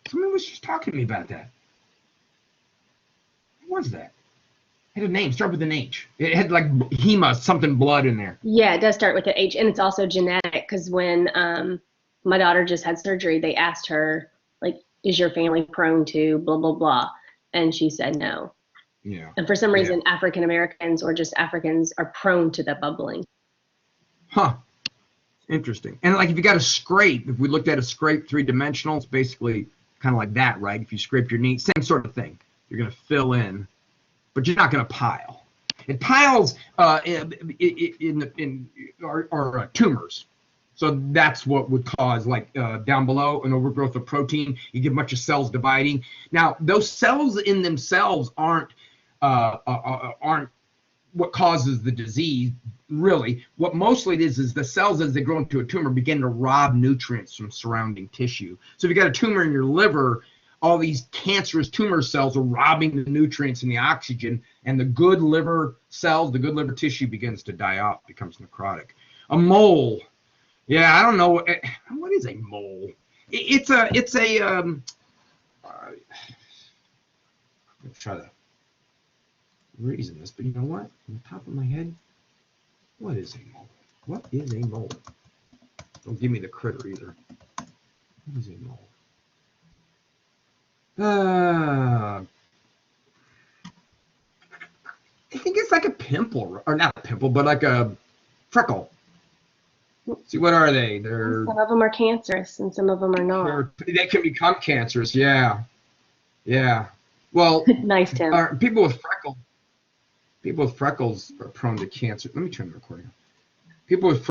Someone was just talking to me about that. What was that? It had a name. Start with an H. It had like hema, something blood in there. Yeah, it does start with an H, and it's also genetic. Because when my daughter just had surgery, they asked her, like, "Is your family prone to blah blah blah?" And she said no. Yeah. And for some reason, African Americans or just Africans are prone to that bubbling. Huh. Interesting. And like if you got a scrape, if we looked at a scrape 3-dimensional, it's basically kind of like that, right? If you scrape your knee, same sort of thing. You're going to fill in, but you're not going to pile. It piles in tumors. So that's what would cause, like down below, an overgrowth of protein. You get a bunch of cells dividing. Now, those cells in themselves aren't what causes the disease, really. What mostly it is the cells, as they grow into a tumor, begin to rob nutrients from surrounding tissue. So if you got a tumor in your liver, all these cancerous tumor cells are robbing the nutrients and the oxygen, and the good liver cells, the good liver tissue begins to die out, becomes necrotic. A mole. Yeah, I don't know. What is a mole? It's a I'm gonna try to reason this, but you know what? On the top of my head, what is a mole? What is a mole? Don't give me the critter either. What is a mole? I think it's like a pimple, or not a pimple, but like a freckle. See, what are they? Some of them are cancerous and some of them are not. They can become cancerous. Yeah, yeah. Well, Nice, Tim. People with freckles are prone to cancer. Let me turn the recording on. People with